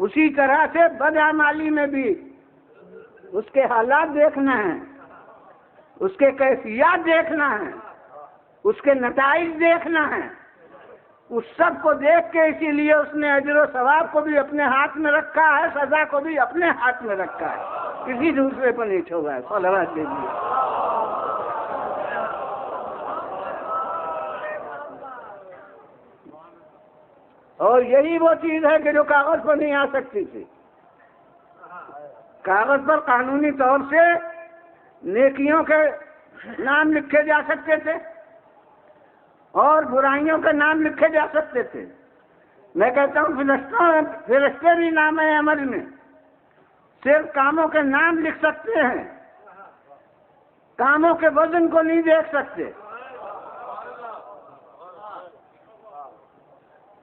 Speaker 1: اسی طرح سے بدعمالی میں بھی اس کے حالات دیکھنا ہے، اس کے کیفیات دیکھنا ہے، اس کے نتائج دیکھنا ہے، اس سب کو دیکھ کے اسی لیے اس نے اجر و ثواب کو بھی اپنے ہاتھ میں رکھا ہے، سزا کو بھی اپنے ہاتھ میں رکھا ہے، کسی دوسرے پر نہیں چھوڑا ہے۔ صلوات دیجیے۔ اور یہی وہ چیز ہے کہ جو کاغذ پر نہیں آ سکتی تھی۔ کاغذ پر قانونی طور سے نیکیوں کے نام لکھے جا سکتے تھے اور برائیوں کے نام لکھے جا سکتے تھے۔ میں کہتا ہوں فرشتے بھی نام عمل میں صرف کاموں کے نام لکھ سکتے ہیں، کاموں کے وزن کو نہیں دیکھ سکتے۔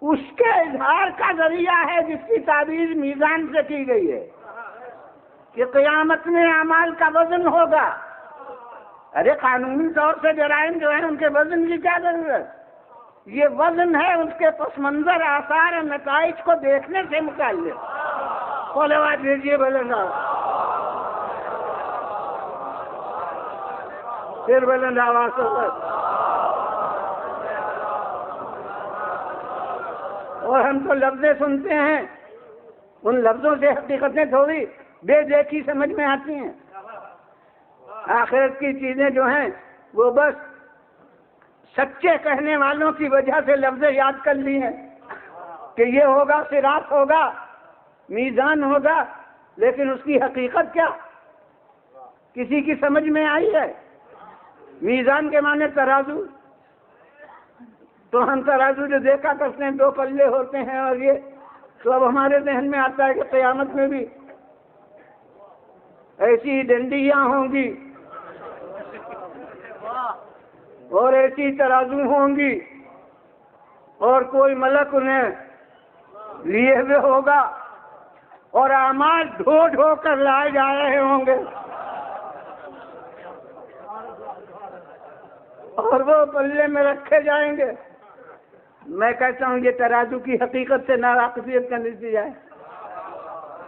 Speaker 1: اس کے اظہار کا ذریعہ ہے جس کی تعبیر میزان سے کی گئی ہے کہ قیامت میں اعمال کا وزن ہوگا۔ ارے قانونی طور سے جرائم جو ہیں ان کے وزن کی کیا ضرورت؟ یہ وزن ہے اس کے پس منظر آثار اور نتائج کو دیکھنے سے متعلق۔ صلوات دیجیے بلند پھر بلند آواز سے۔ اور ہم تو لفظیں سنتے ہیں، ان لفظوں سے حقیقتیں تھوڑی بے دیکھی سمجھ میں آتی ہیں۔ آخرت کی چیزیں جو ہیں وہ بس سچے کہنے والوں کی وجہ سے لفظ یاد کر لی ہیں کہ یہ ہوگا، صراط ہوگا، میزان ہوگا، لیکن اس کی حقیقت کیا کسی کی سمجھ میں آئی ہے؟ میزان کے معنی ترازو، تو ہم ترازو جو دیکھا کرتے ہیں 2 پلے ہوتے ہیں اور یہ، تو اب ہمارے ذہن میں آتا ہے کہ قیامت میں بھی ایسی ڈنڈیاں ہوں گی اور ایسی ترازو ہوں گی اور کوئی ملک انہیں لیے ہوئے ہوگا اور اعمال ڈھو ڈھو کر لائے جا رہے ہوں گے اور وہ پلے میں رکھے جائیں گے۔ میں کہتا ہوں یہ ترازو کی حقیقت سے ناواقفیت کا نتیجہ ہے۔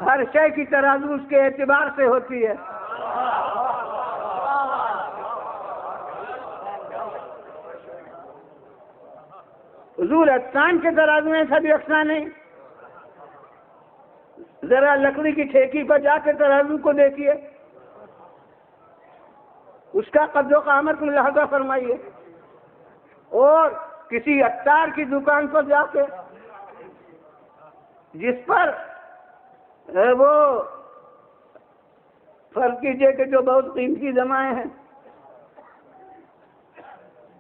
Speaker 1: ہر شے کی ترازو اس کے اعتبار سے ہوتی ہے۔ حضور اجسام کے ترازو میں سبھی یکساں نہیں۔ ذرا لکڑی کی ٹھیکی پر جا کے ترازو کو دیکھیے، اس کا قد و قامت ملاحظہ فرمائیے، اور کسی عطار کی دکان پر جا کے جس پر وہ فرض کیجئے کہ جو بہت قیمتی دمائیں ہیں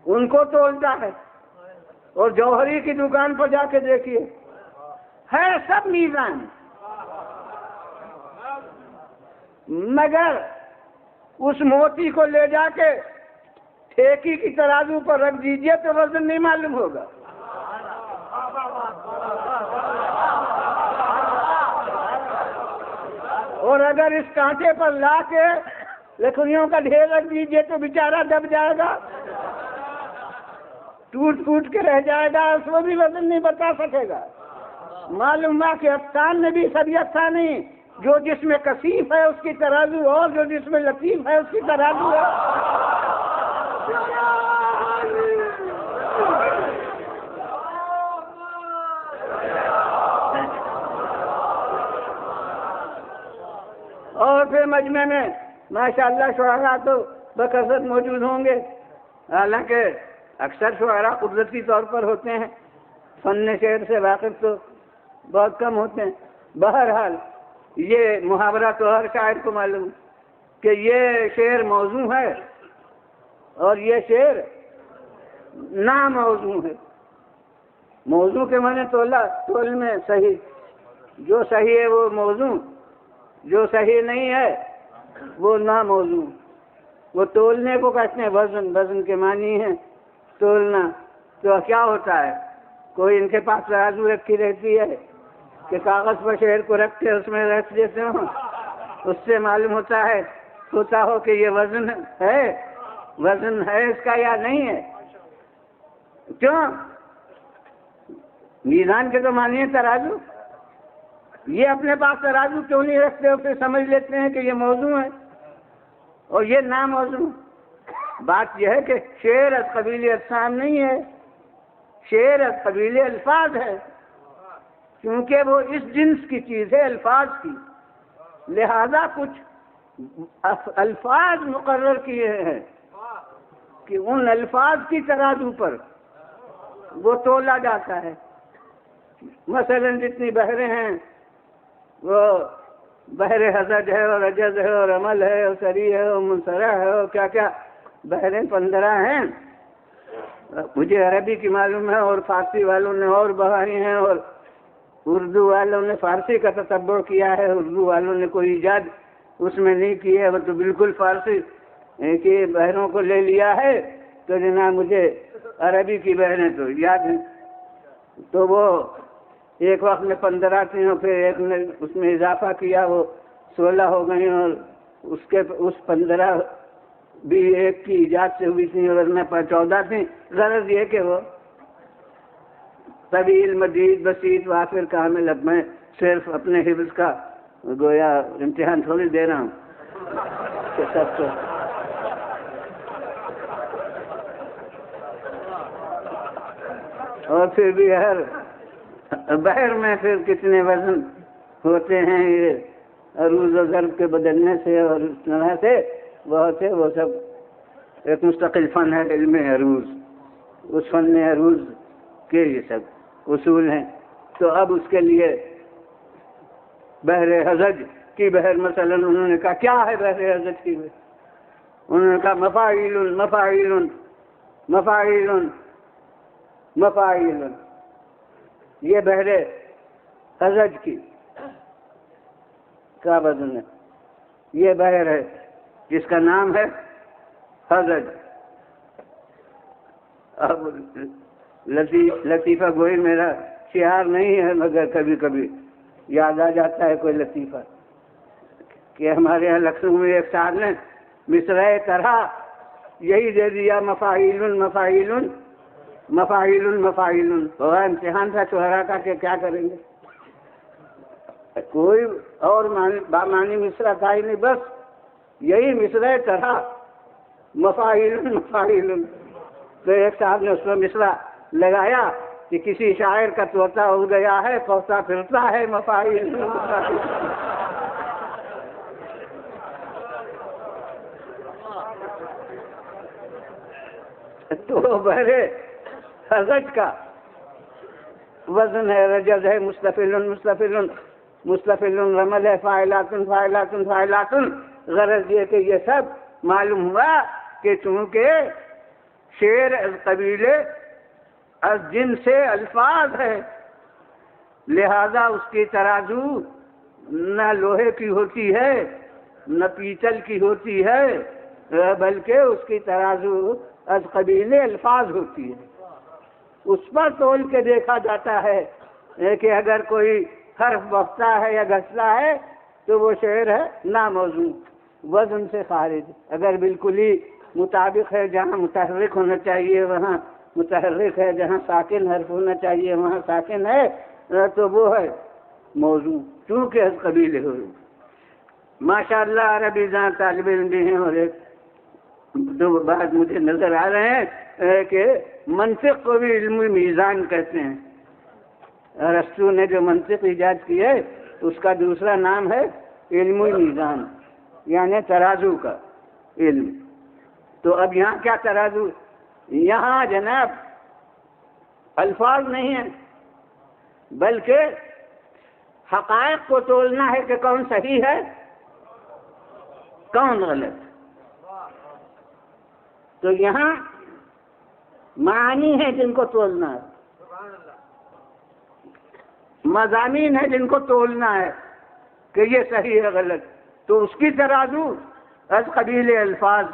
Speaker 1: ان کو تولتا ہے، اور جوہری کی دکان پر جا کے دیکھیے ہے سب میزان، مگر اس موتی کو لے جا کے ٹھیکی کی ترازو پر رکھ دیجئے تو وزن نہیں معلوم ہوگا۔ اور اگر اس کانٹے پر لا کے لکڑیوں کا ڈھیر رکھ دیجئے تو بیچارہ دب جائے گا، ٹوٹ پھوٹ کے رہ جائے گا، اس کو بھی وزن نہیں بتا سکے گا۔ معلوم ہوا کہ افسان میں بھی سب یکساں نہیں، جو جس میں کثیف ہے اس کی ترازو اور جو جس میں لطیف ہے اس کی ترازو ہے۔ اور پھر مجمع میں ماشاءاللہ شعراء تو بکثرت موجود ہوں گے، حالانکہ اکثر شعراء قدرتی طور پر ہوتے ہیں، فن شعر سے واقف تو بہت کم ہوتے ہیں۔ بہرحال یہ محاورہ تو ہر شاعر کو معلوم کہ یہ شعر موضوع ہے اور یہ شعر ناموضوع ہے۔ موضوع کے معنی تول میں صحیح، جو صحیح ہے وہ موضوع، جو صحیح نہیں ہے وہ ناموضوع۔ وہ تولنے کو کہتے ہیں وزن، وزن کے معنی ہے تولنا۔ تو کیا ہوتا ہے، کوئی ان کے پاس ترازو رکھی رہتی ہے کہ کاغذ پر شعر کو رکھ کے اس میں رکھ دیتے ہوں، اس سے معلوم ہوتا ہو کہ یہ وزن ہے اس کا یا نہیں ہے۔ کیوں؟ میزان کے تو معنی ہے ترازو، یہ اپنے پاس ترازو کیوں نہیں رکھتے، پھر سمجھ لیتے ہیں کہ یہ موضوع ہے اور یہ ناموضوع۔ بات یہ ہے کہ شعر از قبیل اجسام نہیں ہے، شعر از قبیل الفاظ ہے، کیونکہ وہ اس جنس کی چیز ہے، الفاظ کی، لہذا کچھ الفاظ مقرر کیے ہیں کہ ان الفاظ کی ترازو پر وہ تولا جاتا ہے۔ مثلا جتنی بحریں ہیں وہ بحر حضج ہے اور عجز ہے اور عمل ہے اور سری ہے اور منصرح ہے اور کیا کیا بحریں 15 ہیں، مجھے عربی کی معلوم ہے اور فارسی والوں نے اور بڑھائی ہیں، اور اردو والوں نے فارسی کا تتبع کیا ہے، اردو والوں نے کوئی ایجاد اس میں نہیں کی ہے، وہ تو بالکل فارسی کے بحروں کو لے لیا ہے۔ تو جناب مجھے عربی کی بحریں تو یاد ہیں، تو وہ ایک وقت میں 15 تھیں اور پھر ایک نے اس میں اضافہ کیا، وہ 16 ہو گئی، اور اس 15 بھی ایک کی ایجاد سے ہوئی تھیں اور میں 14 تھیں۔ غرض یہ کہ وہ طویل مدید بسیط وافر کامل، اب میں صرف اپنے حفظ کا گویا امتحان تھوڑی دے رہا ہوں کہ سب کو اور پھر بھی ہر بحر میں پھر کتنے وزن ہوتے ہیں، یہ عروض و ضرب کے بدلنے سے اور اس طرح سے بہت ہے، وہ سب ایک مستقل فن ہے علم عروض، اس فن عروض کے یہ سب اصول ہیں۔ تو اب اس کے لیے بحر حزج کی بحر مثلا انہوں نے کہا کیا ہے بحر حزج کی بحر؟ انہوں نے کہا مفاعیل مفاعیل مفاعیل مفاعیل، یہ بحر حزج کی کا وزن ہے، یہ بحر ہے جس کا نام ہے حزج۔ اب لطیفہ گوئی میرا شعار نہیں ہے، مگر کبھی کبھی یاد آ جاتا ہے کوئی لطیفہ کہ ہمارے یہاں لکھنؤ میں ایک صاحب نے مصرع طرح یہی دے دیا، مفاعیل مفاعیل مفاعیل مفاعیل۔ اور امتحان تھا شعراء کا کہ کیا کریں گے، کوئی اور بامانی مصرع تھا ہی نہیں، بس یہی مصرع طرح مفاعیل مفاعیل۔ تو ایک صاحب نے اس میں مصرع لگایا کہ کسی شاعر کا طوطا اڑ گیا ہے، طوطا پھرتا ہے مفاعیل مفاعیل۔ تو بحر حزج کا وزن ہے، رجز ہے، مستفل مستفل مستفل، رمل ہے، فاعلات فاعلات فاعلات۔ غرض یہ کہ یہ سب معلوم ہوا کہ چونکہ شعر از قبیلے از جن سے الفاظ ہے، لہذا اس کی ترازو نہ لوہے کی ہوتی ہے نہ پیتل کی ہوتی ہے، بلکہ اس کی ترازو از قبیلے الفاظ ہوتی ہے۔ اس پر تول کے دیکھا جاتا ہے کہ اگر کوئی حرف بستا ہے یا گھستا ہے تو وہ شعر ہے ناموزون، وزن سے خارج۔ اگر بالکل ہی مطابق ہے، جہاں متحرک ہونا چاہیے وہاں متحرک ہے، جہاں ساکن حرف ہونا چاہیے وہاں ساکن ہے، تو وہ ہے موضوع، چونکہ از قبیلے ہو۔ ماشاء اللہ عربی جہاں طالب علم بھی ہیں، اور ایک دو بات مجھے نظر آ رہے ہیں کہ منطق کو بھی علمی میزان کہتے ہیں۔ ارسطو نے جو منطق ایجاد کی ہے اس کا دوسرا نام ہے علمی میزان، یعنی ترازو کا علم۔ تو اب یہاں کیا ترازو؟ یہاں جناب الفاظ نہیں ہیں، بلکہ حقائق کو تولنا ہے کہ کون صحیح ہے کون غلط۔ تو یہاں معانی ہیں جن کو تولنا ہے، مضامین ہیں جن کو تولنا ہے کہ یہ صحیح ہے غلط۔ تو اس کی ترازو از قبیل الفاظ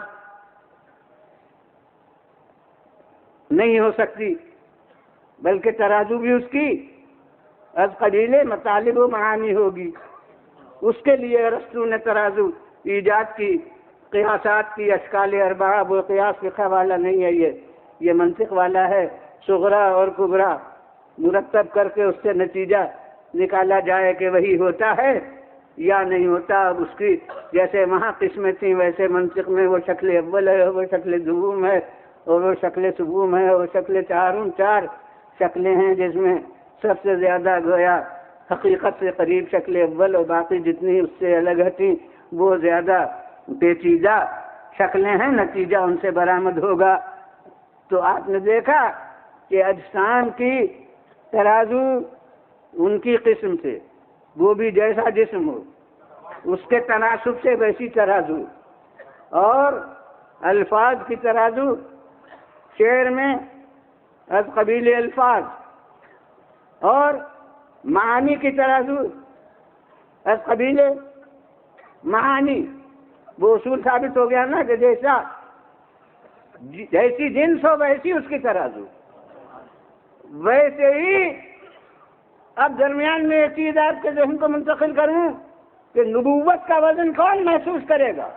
Speaker 1: نہیں ہو سکتی، بلکہ ترازو بھی اس کی از قبیل مطالب و معانی ہوگی۔ اس کے لیے ارسطو نے ترازو ایجاد کی، قیاسات کی، اشکال اربعہ۔ وہ قیاس فقہ والا نہیں ہے، یہ منطق والا ہے۔ صغرا اور کبرا مرتب کر کے اس سے نتیجہ نکالا جائے کہ وہی ہوتا ہے یا نہیں ہوتا۔ اب اس کی جیسے وہاں قسمیں تھیں ویسے منطق میں وہ شکل اول ہے، وہ شکل دوم ہے، اور وہ شکل سبوم ہے، وہ شکل چار شکلیں ہیں، جس میں سب سے زیادہ گویا حقیقت سے قریب شکل اول، اور باقی جتنی اس سے الگ ہٹی وہ زیادہ پیچیدہ شکلیں ہیں۔ نتیجہ ان سے برآمد ہوگا۔ تو آپ نے دیکھا کہ اجسام کی ترازو ان کی قسم سے، وہ بھی جیسا جسم ہو اس کے تناسب سے ویسی ترازو، اور الفاظ کی ترازو شعر میں از قبیل الفاظ، اور معانی کی ترازو از قبیل معانی۔ وہ اصول ثابت ہو گیا نا کہ جیسی جنس ہو ویسی اس کی ترازو۔ ویسے ہی اب درمیان میں ایک چیز آپ کے ذہن کو منتقل کروں کہ نبوت کا وزن کون محسوس کرے گا؟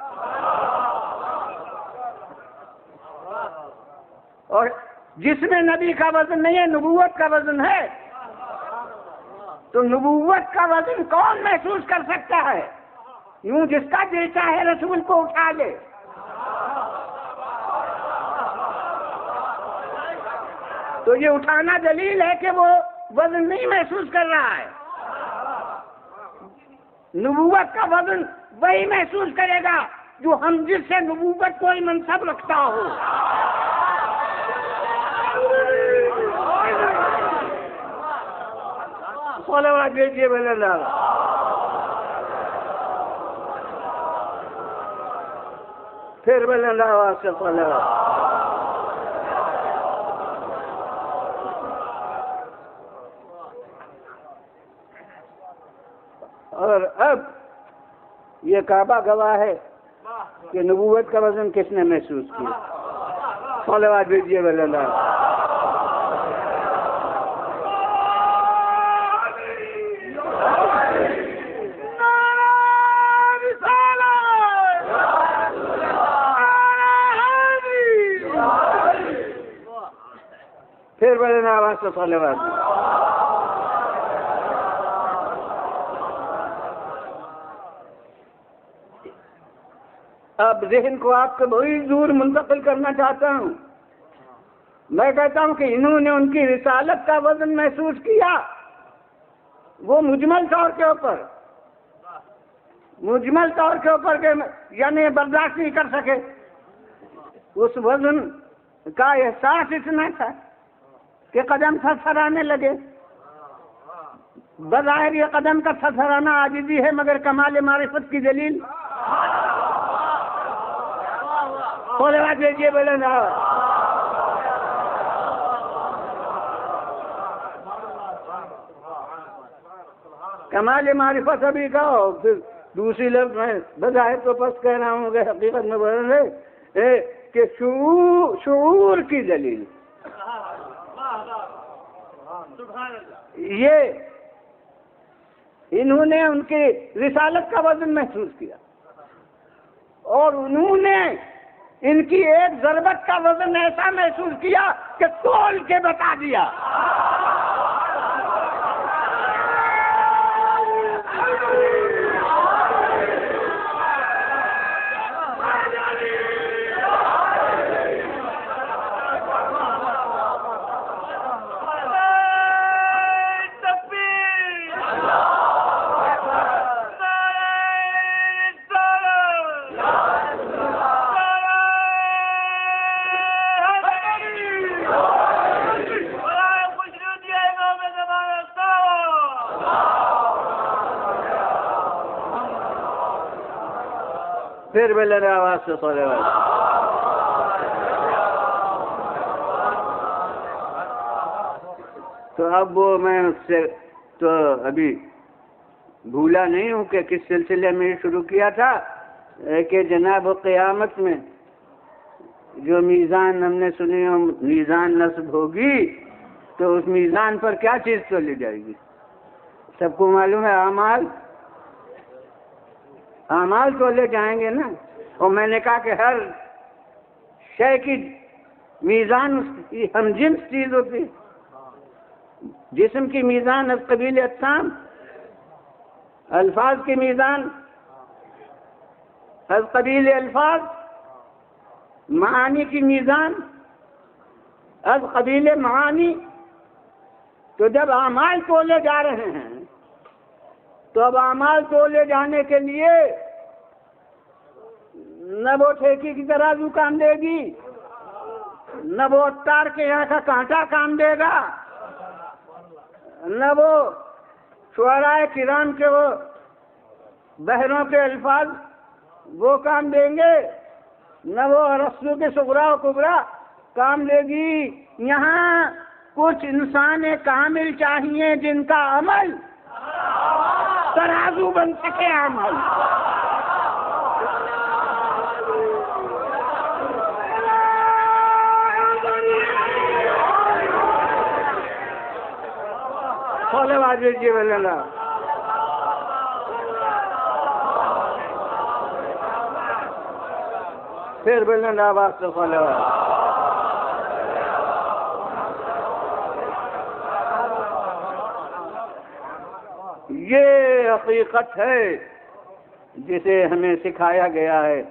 Speaker 1: اور جس میں نبی کا وزن نہیں ہے، نبوت کا وزن ہے، تو نبوت کا وزن کون محسوس کر سکتا ہے؟ یوں جس کا دل چاہے رسول کو اٹھا لے۔ تو یہ اٹھانا دلیل ہے کہ وہ وزن نہیں محسوس کر رہا ہے۔ نبوت کا وزن وہی محسوس کرے گا جو ہم جس سے نبوت کوئی منصب رکھتا ہو۔ صلوات بھیجیے بلند اللہ۔ پھر بلند آواز سے صلوات. اور اب یہ کعبہ گواہ ہے کہ نبوت کا وزن کس نے محسوس کیا. صلوات بھیجیے بلند آواز. پھر بلند آواز سے صلوات. اب ذہن کو آپ کے بڑی دور منتقل کرنا چاہتا ہوں. میں کہتا ہوں کہ انہوں نے ان کی رسالت کا وزن محسوس کیا، وہ مجمل طور کے اوپر کہ یعنی برداشت نہیں کر سکے. اس وزن کا احساس اتنا تھا کہ قدم تھرتھرانے لگے. بظاہر یہ قدم کا تھرتھرانا عاجزی ہے، مگر کمال معرفت کی دلیل. صلوات بھیجیے بلند آواز. کمال معرفت ابھی کہو، پھر دوسری لفظ میں بظاہر تو پس کہہ رہا ہوں کہ حقیقت میں بدل ہے کہ شعور کی دلیل. یہ انہوں نے ان کی رسالت کا وزن محسوس کیا، اور انہوں نے ان کی ایک ضربت کا وزن ایسا محسوس کیا کہ تول کے بتا دیا. پھر بلند آواز سے صلوات. تو اب وہ میں اس سے تو ابھی بھولا نہیں ہوں کہ کس سلسلے میں شروع کیا تھا کہ جناب قیامت میں جو میزان ہم نے سنی ہو، میزان نصب ہوگی تو اس میزان پر کیا چیز تولی جائے گی؟ سب کو معلوم ہے، اعمال تولے جائیں گے نا. اور میں نے کہا کہ ہر شے کی میزان ہم جنس چیز ہوتی. جسم کی میزان از قبیل اجسام، الفاظ کی میزان از قبیل الفاظ، معانی کی میزان از قبیل معانی. تو جب اعمال تولے جا رہے ہیں تو اب اعمال تولے جانے کے لیے نہ وہ ٹھیکی کی ترازو کام دے گی، نہ وہ عطار کے یہاں کا کانٹا کام دے گا، نہ وہ شعراء کرام کے وہ بحروں کے الفاظ وہ کام دیں گے، نہ وہ رسول کے صغرا و کبرا کام دے گی. یہاں کچھ انسان کامل چاہیے جن کا عمل ترازو بن سکے. عمل صلوات بھیجیے بلند آواز. پھر بلند آواز سے صلوات. یہ حقیقت ہے جسے ہمیں سکھایا گیا ہے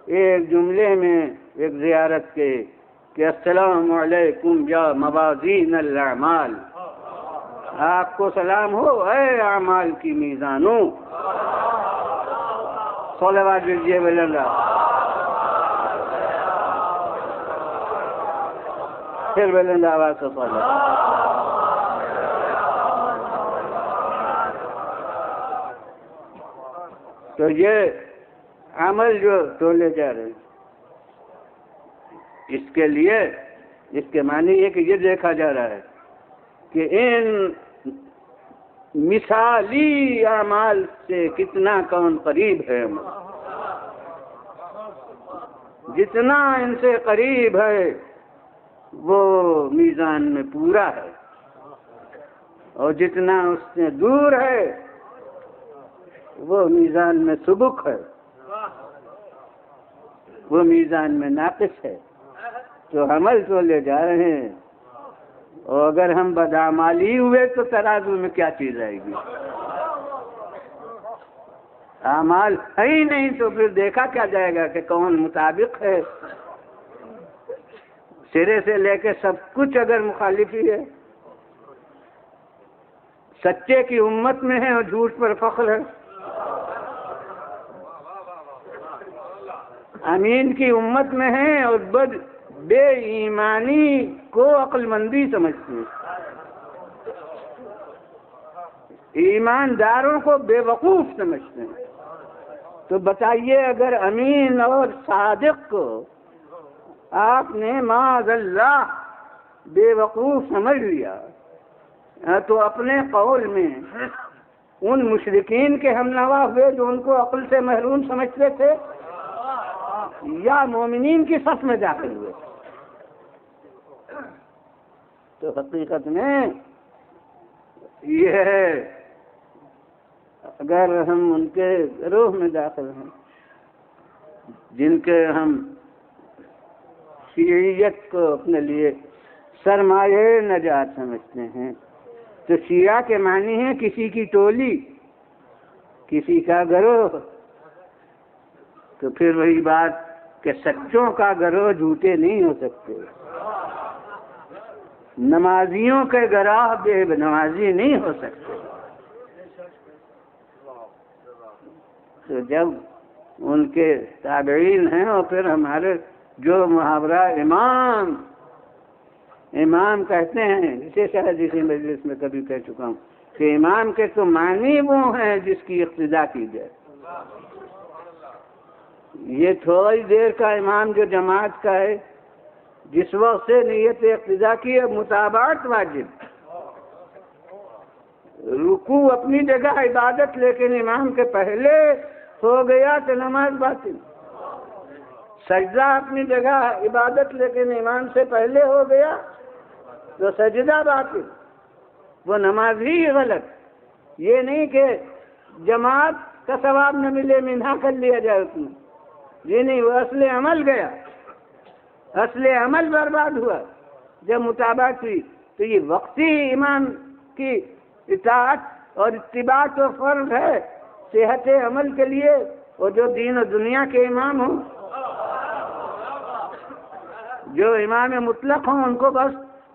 Speaker 1: ایک جملے میں ایک زیارت کے کہ السلام علیکم یا موازین الاعمال. آپ کو سلام ہو اے اعمال کی میزانوں. صلوات بھیجیے بلند آواز. پھر بلند آواز سے صلوات. تو یہ عمل جو تولے جا رہے ہیں اس کے لیے اس کے معنی یہ کہ یہ دیکھا جا رہا ہے کہ ان مثالی اعمال سے کتنا کون قریب ہے ہم، جتنا ان سے قریب ہے وہ میزان میں پورا ہے، اور جتنا اس سے دور ہے وہ میزان میں سبک ہے، وہ میزان میں ناقص ہے۔ تو عمل تو لے جا رہے ہیں، اور اگر ہم بدعمالی ہوئے تو ترازو میں کیا چیز آئے گی؟ اعمال ہے ہی نہیں تو پھر دیکھا کیا جائے گا کہ کون مطابق ہے؟ سرے سے لے کے سب کچھ اگر مخالف ہی ہے، سچے کی امت میں ہے اور جھوٹ پر فخر ہے، امین کی امت میں ہے اور بے ایمانی کو عقل مندی سمجھتے ہیں، ایمانداروں کو بے وقوف سمجھتے ہیں۔ تو بتائیے اگر امین اور صادق کو آپ نے معاذ اللہ بے وقوف سمجھ لیا، تو اپنے قول میں ان مشرکین کے ہم نوا ہوئے جو ان کو عقل سے محروم سمجھتے تھے، یا مومنین کی صف میں داخل ہوئے؟ تو حقیقت میں یہ ہے، اگر ہم ان کے گروہ میں داخل ہیں جن کے ہم شیعیت کو اپنے لیے سرمایہ نجات سمجھتے ہیں، تو شیعہ کے معنی ہے کسی کی ٹولی، کسی کا گروہ۔ تو پھر وہی بات کہ سچوں کا گروہ جھوٹے نہیں ہو سکتے، نمازیوں کے گروہ بے نمازی نہیں ہو سکتے۔ تو جب ان کے تابعین ہیں، اور پھر ہمارے جو محاورہ امام کہتے ہیں، اسے شاید اسی مجلس میں کبھی کہہ چکا ہوں کہ امام کے تو معنی وہ ہیں جس کی اقتداء کی جائے۔ یہ تھوڑی دیر کا امام جو جماعت کا ہے، جس وقت سے نیت اقتداء کی ہے، متابعت واجب۔ رکوع اپنی جگہ عبادت، لیکن امام کے پہلے ہو گیا تو نماز باطل۔ سجدہ اپنی جگہ عبادت، لیکن امام سے پہلے ہو گیا تو سجدہ باطل، وہ نماز ہی غلط۔ یہ نہیں کہ جماعت کا ثواب نہ ملے، منہا کر لیا جائے اس میں، یہ نہیں، وہ اصل عمل گیا، اصل عمل برباد ہوا جب مطابقت ہوئی۔ تو یہ وقتی امام کی اطاعت اور اتباع تو فرض ہے صحت عمل کے لیے، اور جو دین و دنیا کے امام ہوں، جو امام مطلق ہوں، ان کو بس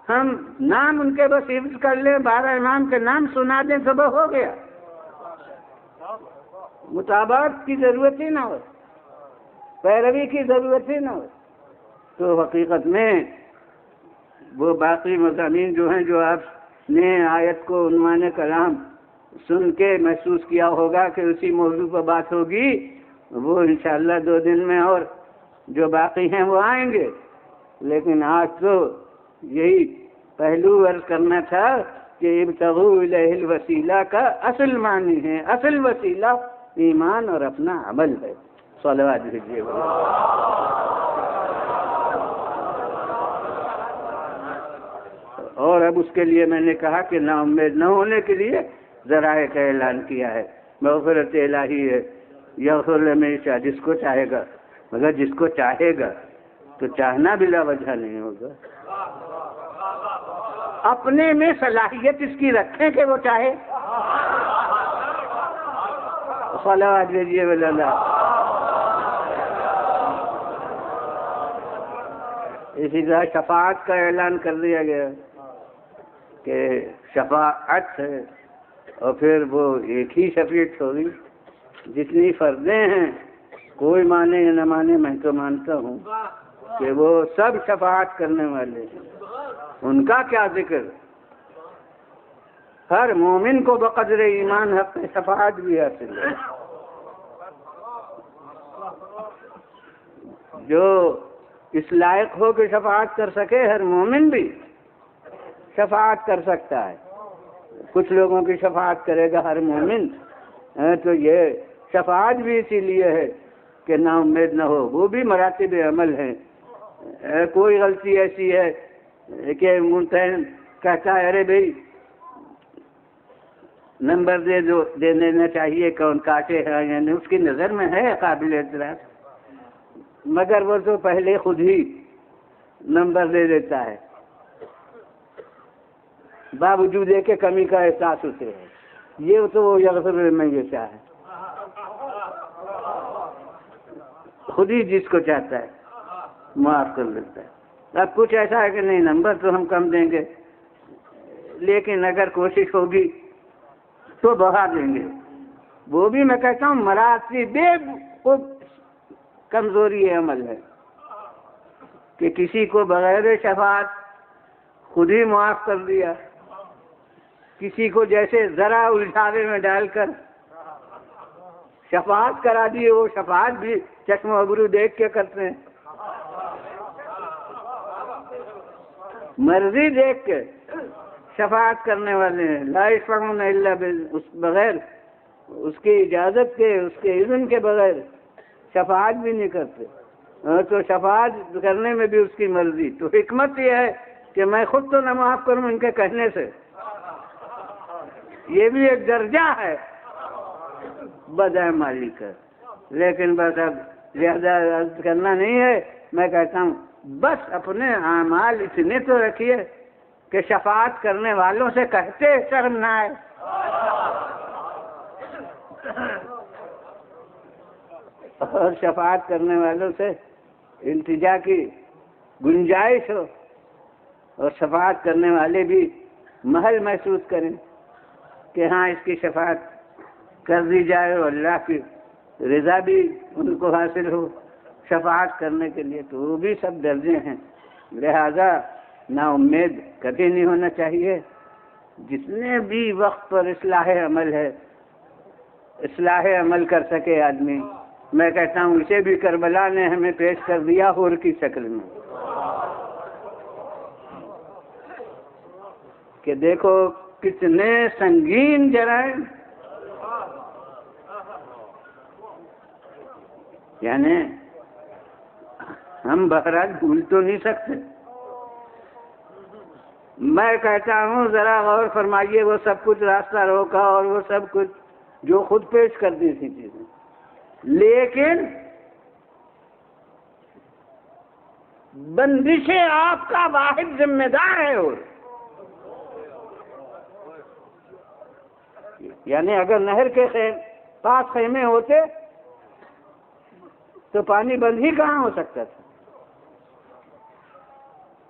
Speaker 1: ہم نام ان کے بس حفظ کر لیں، 12 امام کے نام سنا دیں تو وہ ہو گیا، مطابقت کی ضرورت ہی نہ ہو، پیروی کی ضرورت ہی نہ ہو۔ تو حقیقت میں وہ باقی مضامین جو ہیں، جو آپ نے آیت کو عنوان کلام سن کے محسوس کیا ہوگا کہ اسی موضوع پر بات ہوگی، وہ انشاءاللہ 2 دن میں اور جو باقی ہیں وہ آئیں گے۔ لیکن آج تو یہی پہلو عرض کرنا تھا کہ ابتغوا الیہ الوسیلہ کا اصل معنی ہے، اصل وسیلہ ایمان اور اپنا عمل ہے۔ صلوات بھیجیے۔ اور اب اس کے لیے میں نے کہا کہ نا امید نہ ہونے کے لیے ذرائع کا اعلان کیا ہے۔ مغفرت الہی ہے، یغفر لمن یشاء، جس کو چاہے گا، مگر جس کو چاہے گا تو چاہنا بلا وجہ نہیں ہوگا۔ اپنے میں صلاحیت اس کی رکھیں کہ وہ چاہے۔ صلوات بھیجیے اللہ۔ اسی طرح شفاعت کا اعلان کر دیا گیا کہ شفاعت ہے، اور پھر وہ ایک ہی شفیع ہوگی۔ جتنی فردیں ہیں، کوئی مانے یا نہ مانے، میں تو مانتا ہوں کہ وہ سب شفاعت کرنے والے ہیں۔ ان کا کیا ذکر، ہر مومن کو بقدر ایمان حق شفاعت بھی حاصل ہے۔ جو اس لائق ہو کہ شفاعت کر سکے، ہر مومن بھی شفاعت کر سکتا ہے، کچھ لوگوں کی شفاعت کرے گا ہر مومن، تو یہ شفاعت بھی اسی لیے ہے کہ نا امید نہ ہو، وہ بھی مراتب عمل ہیں۔ کوئی غلطی ایسی ہے کہ ممتحن کہتا ہے ارے بھائی نمبر دے دینا چاہیے، کون کاٹے ہیں، یعنی اس کی نظر میں ہے قابل اعتراض، مگر وہ تو پہلے خود ہی نمبر دے دیتا ہے، باوجود ہے کہ کمی کا احساس اسے ہے، یہ تو وہ یغفر لمن یشاء ہے، خود ہی جس کو چاہتا ہے معاف کر دیتا ہے۔ اب کچھ ایسا ہے کہ نہیں نمبر تو ہم کم دیں گے، لیکن اگر کوشش ہوگی تو بڑھا دیں گے، وہ بھی میں کہتا ہوں مراتب خود کمزوری عمل ہے کہ کسی کو بغیر شفاعت خود ہی معاف کر دیا، کسی کو جیسے ذرا الجھاوے میں ڈال کر شفاعت کرا دیے، وہ شفاعت بھی چشم و ابرو دیکھ کے کرتے ہیں، مرضی دیکھ کے شفاعت کرنے والے ہیں، لا یشفعون الا بغیر اس کی اجازت کے، اس کے اذن کے بغیر شفاعت بھی نہیں کرتے، تو شفاعت کرنے میں بھی اس کی مرضی، تو حکمت یہ ہے کہ میں خود تو نہ معاف کروں ان کے کہنے سے، یہ بھی ایک درجہ ہے بدعمالی کا، لیکن بس اب زیادہ عرض کرنا نہیں ہے، میں کہتا ہوں بس اپنے اعمال اتنے تو رکھیے کہ شفاعت کرنے والوں سے کہتے شرم نہ آئے، اور شفاعت کرنے والوں سے التجا کی گنجائش ہو، اور شفاعت کرنے والے بھی محل محسوس کریں کہ ہاں اس کی شفاعت کر دی جائے اور اللہ کی رضا بھی ان کو حاصل ہو شفاعت کرنے کے لیے، تو وہ بھی سب درجے ہیں، لہذا نا امید کبھی نہیں ہونا چاہیے۔ جتنے بھی وقت پر اصلاح عمل ہے، اصلاح عمل کر سکے آدمی، میں کہتا ہوں اسے بھی کربلا نے ہمیں پیش کر دیا حور کی شکل میں، کہ دیکھو کتنے سنگین جرائم، یعنی ہم بہرحال بھول تو نہیں سکتے، میں کہتا ہوں ذرا غور فرمائیے، وہ سب کچھ راستہ روکا اور وہ سب کچھ جو خود پیش کر دی تھی چیزیں، لیکن بندش آپ کا واحد ذمہ دار ہے، اور یعنی اگر نہر کے پاس خیمے ہوتے تو پانی بند ہی کہاں ہو سکتا تھا؟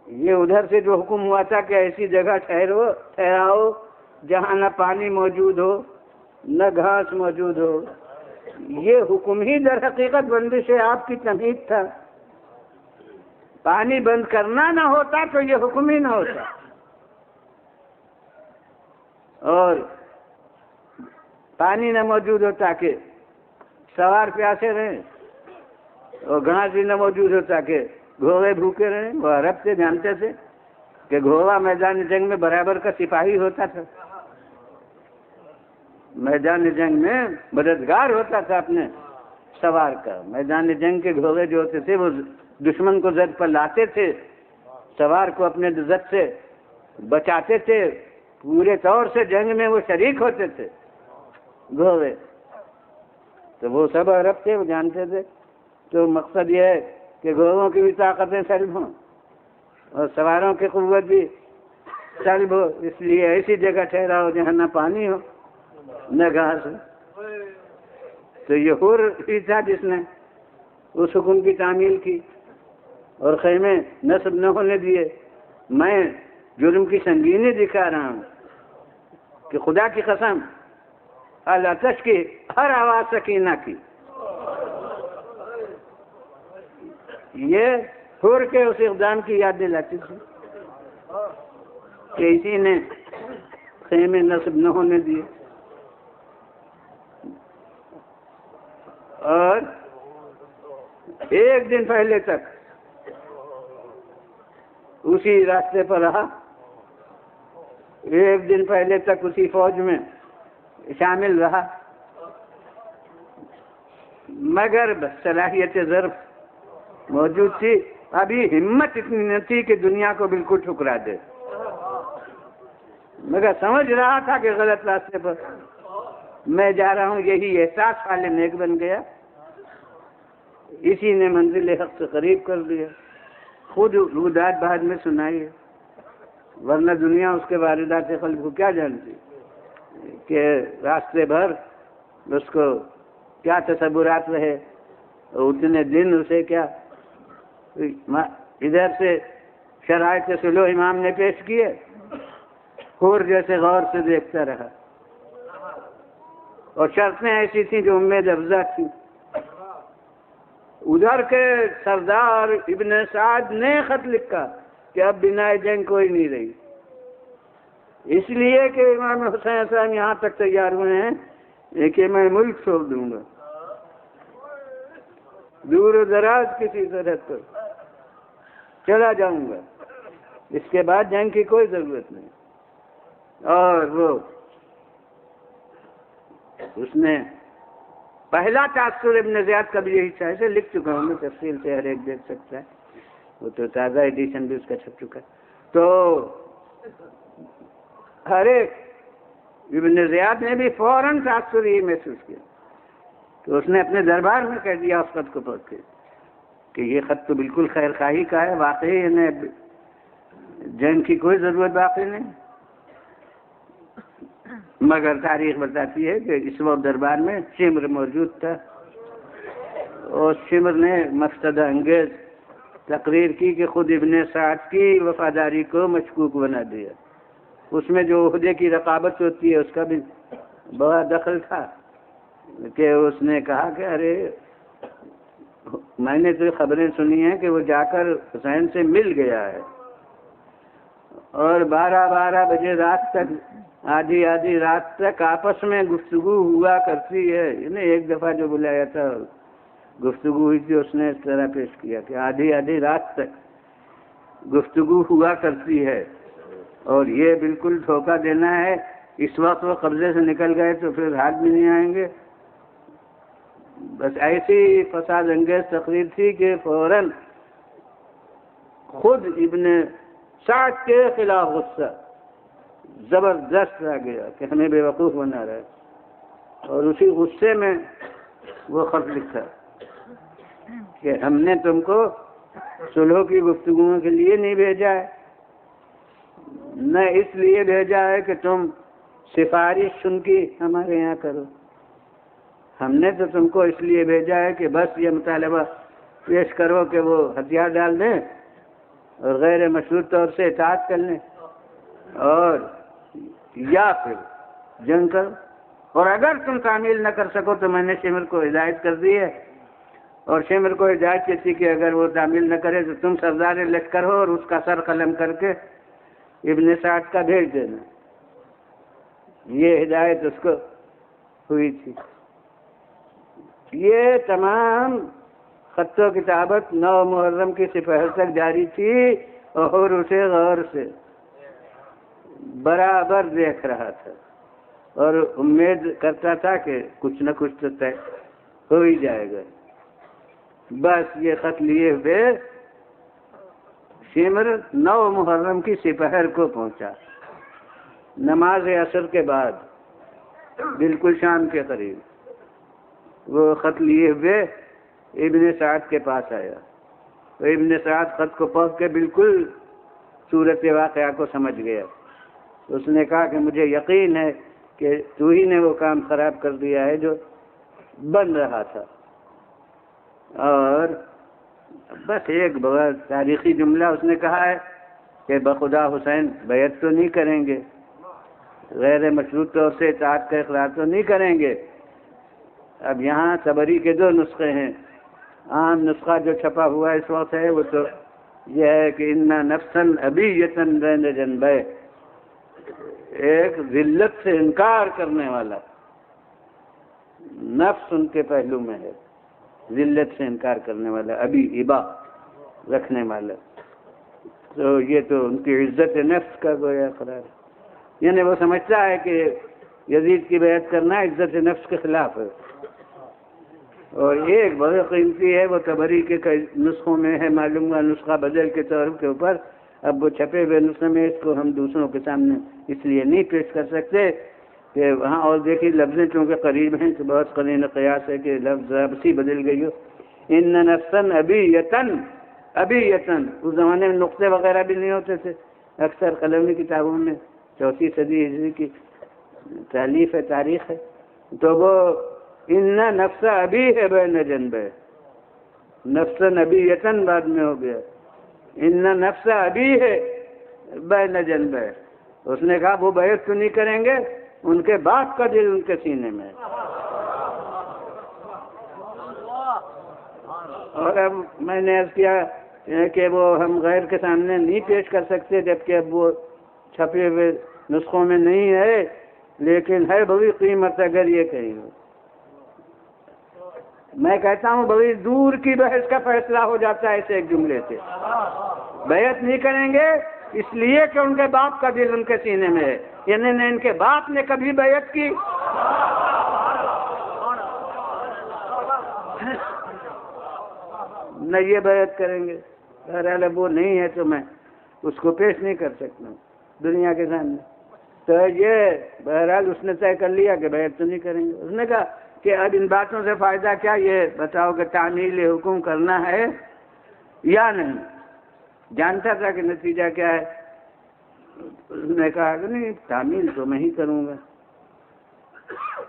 Speaker 1: یہ ادھر سے جو حکم ہوا تھا کہ ایسی جگہ ٹھہراؤ جہاں نہ پانی موجود ہو نہ گھاس موجود ہو، یہ حکم ہی در حقیقت بندش آپ کی تمہید تھا، پانی بند کرنا نہ ہوتا تو یہ حکم ہی نہ ہوتا، اور پانی نہ موجود ہو تاکہ سوار پیاسے رہیں، اور گھاس بھی نہ موجود ہو تاکہ گھوڑے بھوکے رہیں۔ وہ عرب سے جانتے تھے کہ گھوڑا میدان جنگ میں برابر کا سپاہی ہوتا تھا، میدان جنگ میں مددگار ہوتا تھا اپنے سوار کا، میدان جنگ کے گھوڑے جو ہوتے تھے وہ دشمن کو زد پر لاتے تھے، سوار کو اپنے زد سے بچاتے تھے، پورے طور سے جنگ میں وہ شریک ہوتے تھے گھوڑے، تو وہ سب عرب تھے، وہ جانتے تھے، تو مقصد یہ ہے کہ گھوڑوں کی بھی طاقتیں سلب ہوں اور سواروں کی قوت بھی سلب ہو، اس لیے ایسی جگہ ٹھہراؤ جہاں نہ پانی ہو نہ گھاس ہو۔ تو یہ حور ہی تھا جس نے اس حکم کی تعمیل کی اور خیمے نصب نہ ہونے دیے۔ میں جرم کی سنگینی دکھا رہا ہوں کہ خدا کی قسم الاتش کی ہر آواز سکینہ کی، یہ حور کے اس اقدام کی یاد دلاتی تھی کہ اسی نے خیمے نصب نہ ہونے دیے، اور ایک دن پہلے تک اسی راستے پر رہا، ایک دن پہلے تک اسی فوج میں شامل رہا، مگر صلاحیت ظرف موجود تھی، ابھی ہمت اتنی نہ تھی کہ دنیا کو بالکل ٹھکرا دے، مگر سمجھ رہا تھا کہ غلط راستے پر میں جا رہا ہوں، یہی احساس حال نیک بن گیا، اسی نے منزل حق سے قریب کر دیا۔ خود رودات بعد میں سنائی ہے، ورنہ دنیا اس کے واردات قلب کو کیا جانتی کہ راستے بھر اس کو کیا تصورات رہے، اتنے دن اسے کیا ادھر سے شرائط سلو امام نے پیش کیے، خور جیسے غور سے دیکھتا رہا، اور شرطیں ایسی تھیں جو امید افزا تھیں۔ ادھر کے سردار ابن سعد نے خط لکھا کہ اب بنا جنگ کوئی نہیں رہی، اس لیے کہ امام حسین صاحب یہاں تک تیار ہوئے ہیں کہ میں ملک چھوڑ دوں گا، دور و دراز کسی سرحد پر چلا جاؤں گا، اس کے بعد جنگ کی کوئی ضرورت نہیں۔ اور وہ اس نے پہلا تاثر ابن زیاد کا بھی یہی تھا، اسے لکھ چکا ہوں میں تفصیل سے، ہر ایک دیکھ سکتا ہے، وہ تو تازہ ایڈیشن بھی اس کا چھپ چکا ہے۔ تو ہر ایک ابن زیاد نے بھی فوراً تاثر یہ محسوس کیا، تو اس نے اپنے دربار میں کہہ دیا اس خط کو پڑھ کے کہ یہ خط تو بالکل خیر خواہی کا ہے، واقعی انہیں جنگ کی کوئی ضرورت باقی نہیں، مگر تاریخ بتاتی ہے کہ اس وقت دربار میں شمر موجود تھا، اور شمر نے مفسدہ انگیز تقریر کی کہ خود ابن سعد کی وفاداری کو مشکوک بنا دیا، اس میں جو عہدے کی رقابت ہوتی ہے اس کا بھی بڑا دخل تھا، کہ اس نے کہا کہ ارے میں نے تو خبریں سنی ہیں کہ وہ جا کر حسین سے مل گیا ہے، اور 12 بجے رات تک، آدھی رات تک آپس میں گفتگو ہوا کرتی ہے، انہیں ایک دفعہ جو بلایا تھا گفتگو ہوئی تھی، اس نے اس طرح پیش کیا کہ آدھی رات تک گفتگو ہوا کرتی ہے، اور یہ بالکل دھوکہ دینا ہے، اس وقت وہ قبضے سے نکل گئے تو پھر ہاتھ بھی نہیں آئیں گے۔ بس ایسی فساد انگیز تقریر تھی کہ فوراً خود ابن سعد کے خلاف غصہ زبردست آ گیا کہ ہمیں بے وقوف بنا رہا ہے، اور اسی غصے میں وہ خط لکھا کہ ہم نے تم کو صلح کی گفتگوؤں کے لیے نہیں بھیجا ہے، نہ اس لیے بھیجا ہے کہ تم سفارش ان کی ہمارے یہاں کرو، ہم نے تو تم کو اس لیے بھیجا ہے کہ بس یہ مطالبہ پیش کرو کہ وہ ہتھیار ڈال دیں اور غیر مشروط طور سے اطاعت کر لیں، اور یا پھر جنگ کرو، اور اگر تم تعمیل نہ کر سکو تو میں نے شمر کو ہدایت کر دی ہے، اور شمر کو ہدایت کی تھی کہ اگر وہ تعمیل نہ کرے تو تم سردار لشکر ہو اور اس کا سر قلم کر کے ابن سعد کا بھیج دینا، یہ ہدایت اس کو ہوئی تھی۔ یہ تمام خط و کتابت 9 محرم کی سپہر تک جاری تھی، اور اسے غور سے برابر دیکھ رہا تھا، اور امید کرتا تھا کہ کچھ نہ کچھ تو طے ہو ہی جائے گا۔ بس یہ خط لیے ہوئے شمر 9 محرم کی سپہر کو پہنچا، نماز عصر کے بعد بالکل شام کے قریب وہ خط لیے ہوئے ابن سعد کے پاس آیا، تو ابن سعد خط کو پڑھ کے بالکل صورت واقعہ کو سمجھ گیا، اس نے کہا کہ مجھے یقین ہے کہ تو ہی نے وہ کام خراب کر دیا ہے جو بن رہا تھا، اور بس ایک بہت تاریخی جملہ اس نے کہا ہے کہ بخدا حسین بیعت تو نہیں کریں گے، غیر مشروط طور سے اطاعت کا اقرار تو نہیں کریں گے۔ اب یہاں طبری کے 2 نسخے ہیں، عام نسخہ جو چھپا ہوا اس وقت ہے وہ تو یہ ہے کہ انا نفسن ابیتن بین جنبے، ایک ذلت سے انکار کرنے والا نفس ان کے پہلو میں ہے، ذلت سے انکار کرنے والا، ابی ابا رکھنے والا، تو یہ تو ان کی عزت نفس کا گویا قرار ہے، یعنی وہ سمجھتا ہے کہ یزید کی بیعت کرنا عزت نفس کے خلاف ہے۔ اور ایک بڑی قیمتی ہے، وہ تبری کے کئی نسخوں میں ہے، معلوم ہوا نسخہ بدل کے طور کے اوپر، اب وہ چھپے ہوئے نسخے میں اس کو ہم دوسروں کے سامنے اس لیے نہیں پیش کر سکتے کہ وہاں، اور دیکھیے لفظیں چونکہ قریب ہیں تو بہت قرین قیاس ہے کہ لفظ سی بدل گئی ہو۔ ان نفسن ابیتن، اس زمانے میں نقطے وغیرہ بھی نہیں ہوتے تھے، اکثر قلمی کتابوں میں 4 صدی ہجری کی تالیف ہے، تاریخ ہے، تو وہ ان نفس ابی ہے بین جنبہ، نفس ابیتن بعد میں ہو گیا، ان نفس ابی ہے بین جنبہ۔ اس نے کہا وہ بیعت تو نہیں کریں گے، ان کے باپ کا دل ان کے سینے میں۔ اور اب میں نے عرض کیا کہ وہ ہم غیر کے سامنے نہیں پیش کر سکتے، جبکہ اب وہ چھپے ہوئے نسخوں میں نہیں ہے، لیکن ہے بڑی قیمت اگر یہ کہیں۔ میں کہتا ہوں بڑی دور کی بحث کا فیصلہ ہو جاتا ہے اس ایک جملے سے۔ بیعت نہیں کریں گے اس لیے کہ ان کے باپ کا دل ان کے سینے میں ہے، یعنی نہ ان کے باپ نے کبھی بیعت کی نہ یہ بیعت کریں گے۔ بہرحال اب وہ نہیں ہے تو میں اس کو پیش نہیں کر سکتا دنیا کے سامنے۔ تو یہ بہرحال اس نے طے کر لیا کہ بیعت تو نہیں کریں گے۔ اس نے کہا کہ اب ان باتوں سے فائدہ کیا، یہ بتاؤ کہ تعمیل حکم کرنا ہے یا نہیں۔ جانتا تھا کہ نتیجہ کیا ہے، اس نے کہا کہ نہیں تعمیل تو میں ہی کروں گا۔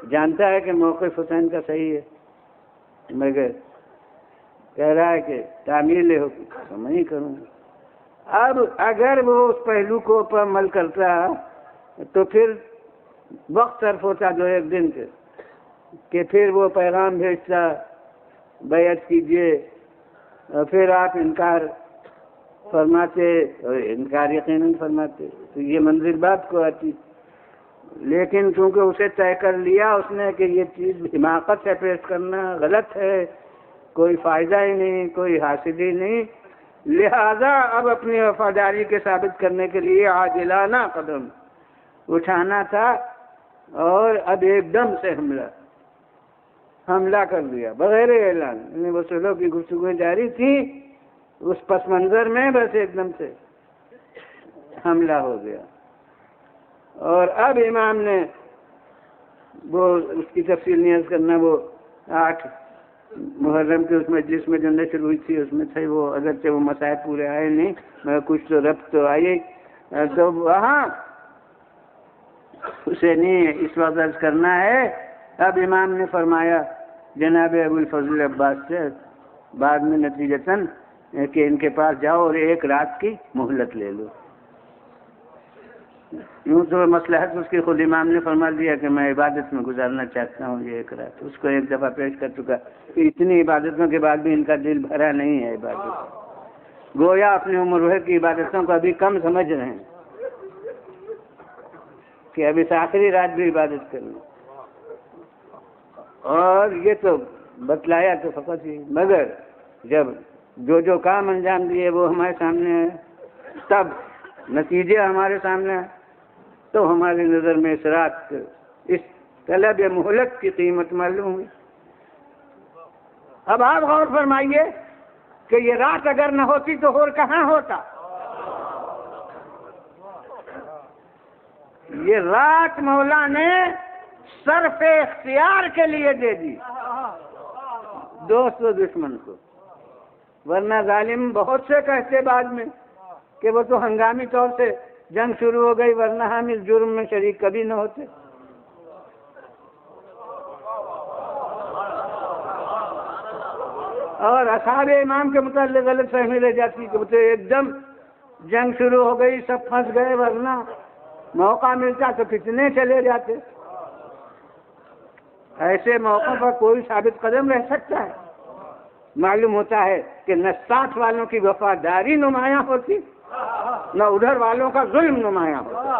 Speaker 1: جانتا ہے کہ موقف حسین کا صحیح ہے، مگر کہہ رہا ہے کہ تعمیل حکم تو میں ہی کروں گا۔ اب اگر وہ اس پہلو کو پر عمل کرتا تو پھر وقت صرف ہوتا 2-1 دن کے، کہ پھر وہ پیغام بھیجتا بیعت کیجیے، اور پھر آپ انکار فرماتے، اور انکار یقیناً فرماتے، تو یہ منزل بات کو آتی۔ لیکن چونکہ اسے طے کر لیا اس نے کہ یہ چیز حماقت سے پیش کرنا غلط ہے، کوئی فائدہ ہی نہیں، کوئی حاصل ہی نہیں، لہذا اب اپنی وفاداری کے ثابت کرنے کے لیے عاجلانہ قدم اٹھانا تھا، اور اب ایک دم سے حملہ کر دیا بغیر اعلان۔ یعنی وصولوں کی گفتگویں جاری تھی، اس پس منظر میں بس ایک دم سے حملہ ہو گیا۔ اور اب امام نے وہ اس کی تفصیل نہیں عرض کرنا، وہ 8 محرم کے اس مجلس میں جو نشر ہوئی تھی اس میں تھے وہ، اگرچہ وہ مسائل پورے آئے نہیں مگر کچھ تو ربط تو آئی، تو وہاں اسے نہیں اس وقت عرض کرنا ہے۔ اب امام نے فرمایا جناب ابو الفضل عباس سے بعد میں نتیجتاً کہ ان کے پاس جاؤ اور 1 رات کی مہلت لے لو۔ یوں تو مصلحت اس کی خود امام نے فرما دیا کہ میں عبادت میں گزارنا چاہتا ہوں یہ 1 رات، اس کو 1 دفعہ پیش کر چکا کہ اتنی عبادتوں کے بعد بھی ان کا دل بھرا نہیں ہے عبادت، گویا اپنی عمر بھر کی عبادتوں کو ابھی کم سمجھ رہے ہیں کہ اب اس آخری رات بھی عبادت کرنا۔ اور یہ تو بتلایا تو فقط ہی، مگر جب جو کام انجام دیے وہ ہمارے سامنے ہے، تب نتیجے ہمارے سامنے ہیں، تو ہماری نظر میں اس رات اس طلب مہلت کی قیمت معلوم ہوئی۔ اب آپ غور فرمائیے کہ یہ رات اگر نہ ہوتی تو اور کہاں ہوتا؟ یہ رات مولا نے صرف اختیار کے لیے دے دی، دوست و دشمن کو، ورنہ ظالم بہت سے کہتے بعد میں کہ وہ تو ہنگامی طور سے جنگ شروع ہو گئی، ورنہ ہم اس جرم میں شریک کبھی نہ ہوتے۔ اور اصحاب امام کے متعلق غلط فہمی رہ جاتی کہ وہ تو ایک دم جنگ شروع ہو گئی سب پھنس گئے، ورنہ موقع ملتا تو کتنے چلے جاتے۔ ایسے موقع پر کوئی ثابت قدم رہ سکتا ہے؟ معلوم ہوتا ہے کہ نہ ساتھ والوں کی وفاداری نمایاں ہوتی، نہ ادھر والوں کا ظلم نمایاں ہوتا۔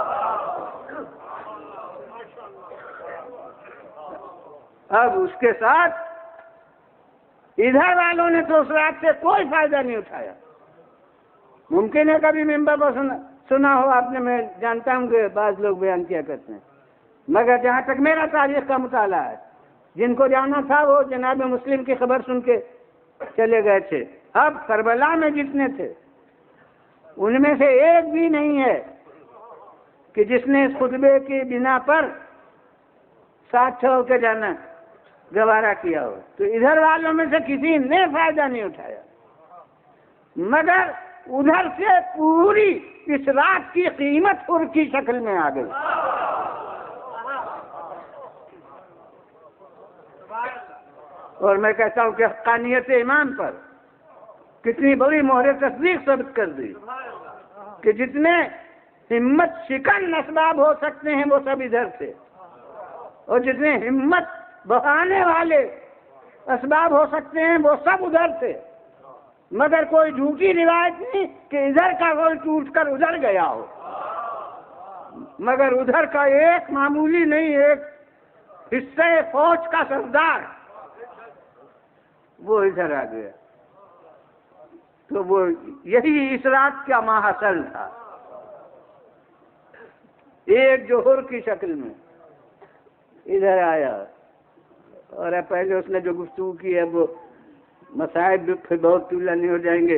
Speaker 1: اب اس کے ساتھ ادھر والوں نے تو اس رات سے کوئی فائدہ نہیں اٹھایا، ممکن ہے کبھی ممبر پر سنا ہو آپ نے، میں جانتا ہوں کہ بعض لوگ بیان کیا کرتے ہیں، مگر جہاں تک میرا تاریخ کا مطالعہ ہے، جن کو جانا تھا وہ جناب مسلم کی خبر سن کے چلے گئے تھے۔ اب کربلا میں جتنے تھے ان میں سے ایک بھی نہیں ہے کہ جس نے اس خطبے کی بنا پر ساتھ چھوڑ کے جانا گوارا کیا ہو۔ تو ادھر والوں میں سے کسی نے فائدہ نہیں اٹھایا، مگر ادھر سے پوری اس رات کی قیمت حر کی شکل میں آ گئی۔ اور میں کہتا ہوں کہ حقانیت ایمان پر کتنی بڑی مہر تصدیق ثابت کر دی کہ جتنے ہمت شکن اسباب ہو سکتے ہیں وہ سب ادھر تھے، اور جتنے ہمت بڑھانے والے اسباب ہو سکتے ہیں وہ سب ادھر تھے، مگر کوئی جھوٹی روایت نہیں کہ ادھر کا گول ٹوٹ کر ادھر گیا ہو، مگر ادھر کا ایک معمولی نہیں، ایک حصہ فوج کا سردار وہ ادھر آ گیا۔ تو وہ یہی اس رات کا ماحصل تھا، ایک جوہر کی شکل میں ادھر آیا۔ اور اب پہلے اس نے جو گفتگو کی ہے وہ مصائب بھی پھر بہت طولہ نہیں ہو جائیں گے،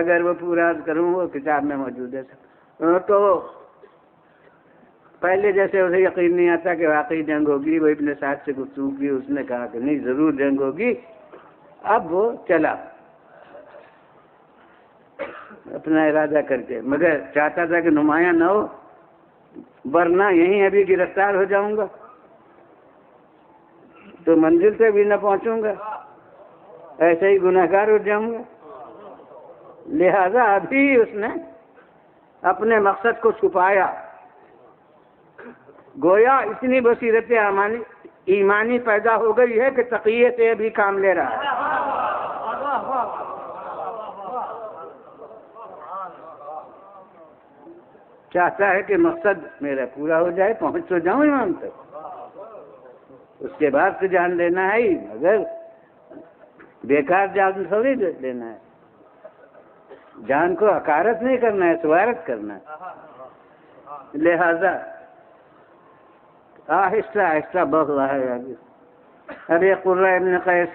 Speaker 1: اگر وہ پورا کروں وہ کتاب میں موجود ہے۔ تو پہلے جیسے اسے یقین نہیں آتا کہ واقعی جنگ ہوگی، وہ ابن سعد سے گفتگو کی، اس نے کہا کہ نہیں ضرور جنگ ہوگی۔ اب وہ چلا اپنا ارادہ کر کے، مگر چاہتا تھا کہ نمایاں نہ ہو، ورنہ یہیں ابھی گرفتار ہو جاؤں گا تو منزل سے بھی نہ پہنچوں گا، ایسے ہی گناہگار ہو جاؤں گا۔ لہذا ابھی اس نے اپنے مقصد کو چھپایا، گویا اتنی بصیرت ایمانی پیدا ہو گئی ہے کہ تقیے سے ابھی کام لے رہا ہے۔ چاہتا ہے کہ مقصد میرا پورا ہو جائے، پہنچ تو جاؤں امام تک، اس کے بعد تو جان لینا ہے ہی، مگر بیکار جان تھوڑی لینا ہے، جان کو حقارت نہیں کرنا ہے، سوارت کرنا ہے۔ لہذا آہستہ آہستہ بڑھ رہا ہے آگے۔ اب یہ قرہ ابن قیس،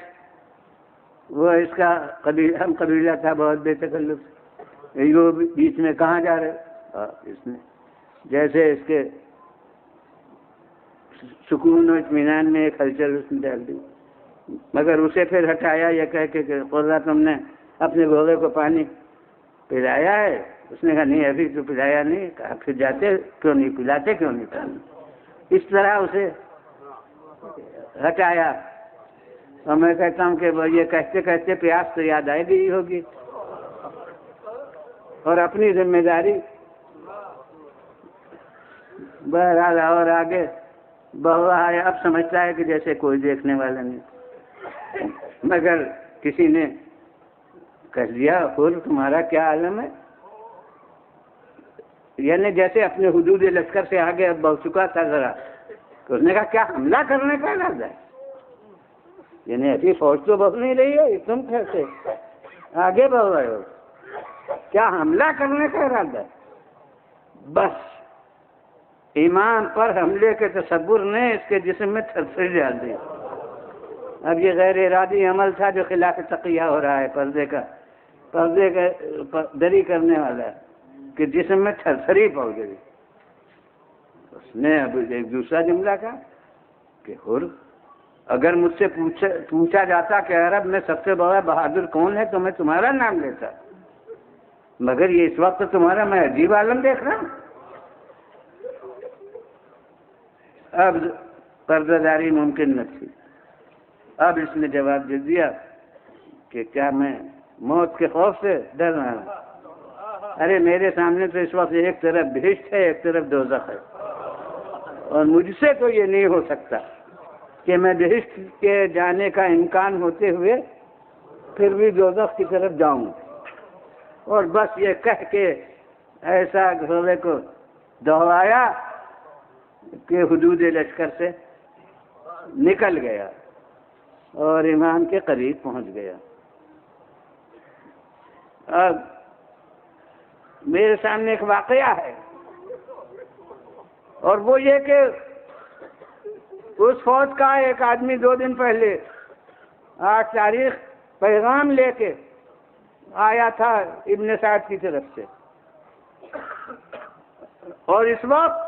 Speaker 1: وہ اس کا ہم قبیلہ تھا، بہت بے تکلف، یہ بیچ میں کہاں جا رہے؟ اس نے جیسے اس کے سکون و اطمینان میں ایک ہلچل اس نے ڈال دی، مگر اسے پھر ہٹایا یہ کہہ کے کہ قرہ تم نے اپنے گھوڑے کو پانی پلایا ہے؟ اس نے کہا نہیں ابھی تو پلایا نہیں۔ کہا پھر جاتے کیوں نہیں، پلاتے کیوں نہیں پانی؟ اس طرح اسے ہٹایا۔ اور میں کہتا ہوں کہ یہ کہتے کہتے پیاس تو یاد آئے گئی ہوگی، اور اپنی ذمہ داری بہرحال اور آگے بڑھ رہا ہے۔ اب سمجھتا ہے کہ جیسے کوئی دیکھنے والا نہیں، مگر کسی نے کہہ دیا خود تمہارا کیا عالم ہے، یعنی جیسے اپنے حدود لشکر سے آگے اب بڑھ چکا تھا ذرا، تو اس نے کہا کیا حملہ کرنے کا ارادہ ہے؟ یعنی ایسی فوج تو بڑھ نہیں رہی ہے، تم کیسے آگے بڑھ رہے ہو؟ کیا حملہ کرنے کا ارادہ ہے؟ بس ایمان پر حملے کے تصور نے اس کے جسم میں تھرتھری ڈال دی۔ اب یہ غیر ارادی عمل تھا جو خلاف تقیہ ہو رہا ہے، پردے کا دری کرنے والا ہے، کہ جسم میں تھرتھری پڑ گئی۔ اس نے اب ایک دوسرا جملہ کہا کہ حر، اگر مجھ سے پوچھا جاتا کہ عرب میں سب سے بڑا بہادر کون ہے تو میں تمہارا نام لیتا، مگر یہ اس وقت تمہارا میں عجیب عالم دیکھ رہا ہوں۔ اب پردہ داری ممکن نہ تھی۔ اب اس نے جواب دے دیا کہ کیا میں موت کے خوف سے ڈر رہا ہوں؟ ارے میرے سامنے تو اس وقت ایک طرف بہشت ہے، ایک طرف دوزخ ہے، اور مجھ سے تو یہ نہیں ہو سکتا کہ میں بہشت کے جانے کا امکان ہوتے ہوئے پھر بھی دوزخ کی طرف جاؤں۔ اور بس یہ کہہ کے ایسا گھوڑے کو دوڑایا کہ حدود لشکر سے نکل گیا اور امام کے قریب پہنچ گیا۔ اب میرے سامنے ایک واقعہ ہے، اور وہ یہ کہ اس فوج کا ایک آدمی 2 دن پہلے 8 تاریخ پیغام لے کے آیا تھا ابن سعد کی طرف سے، اور اس وقت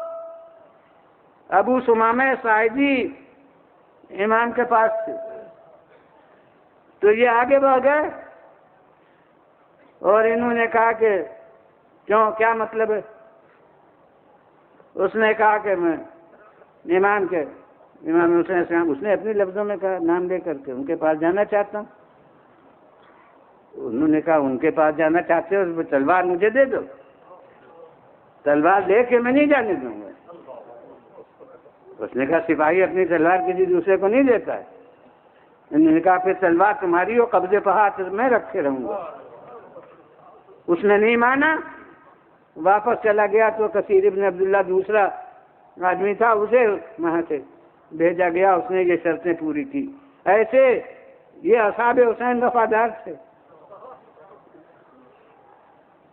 Speaker 1: ابو ثمامہ ساعدی امام کے پاس تھے، تو یہ آگے بڑھ گئے اور انہوں نے کہا کہ کیوں، کیا مطلب ہے؟ اس نے کہا کہ میں امام حسین السلام، اس نے اپنے لفظوں میں کہا نام لے کر کے، ان کے پاس جانا چاہتا ہوں۔ انہوں نے کہا ان کے پاس جانا چاہتے ہو تو تلوار مجھے دے دو، تلوار لے کے میں نہیں جانے دوں گا۔ اس نے کہا سپاہی اپنی تلوار کسی دوسرے کو نہیں دیتا ہے۔ انہوں نے کہا پھر تلوار تمہاری ہو، قبضے پہ ہاتھ میں رکھے رہوں گا۔ اس نے نہیں مانا، واپس چلا گیا تو کثیر ابن عبداللہ دوسرا آدمی تھا، اسے وہاں سے بھیجا گیا، اس نے یہ شرطیں پوری کی۔ ایسے یہ اصحاب حسین وفادار تھے،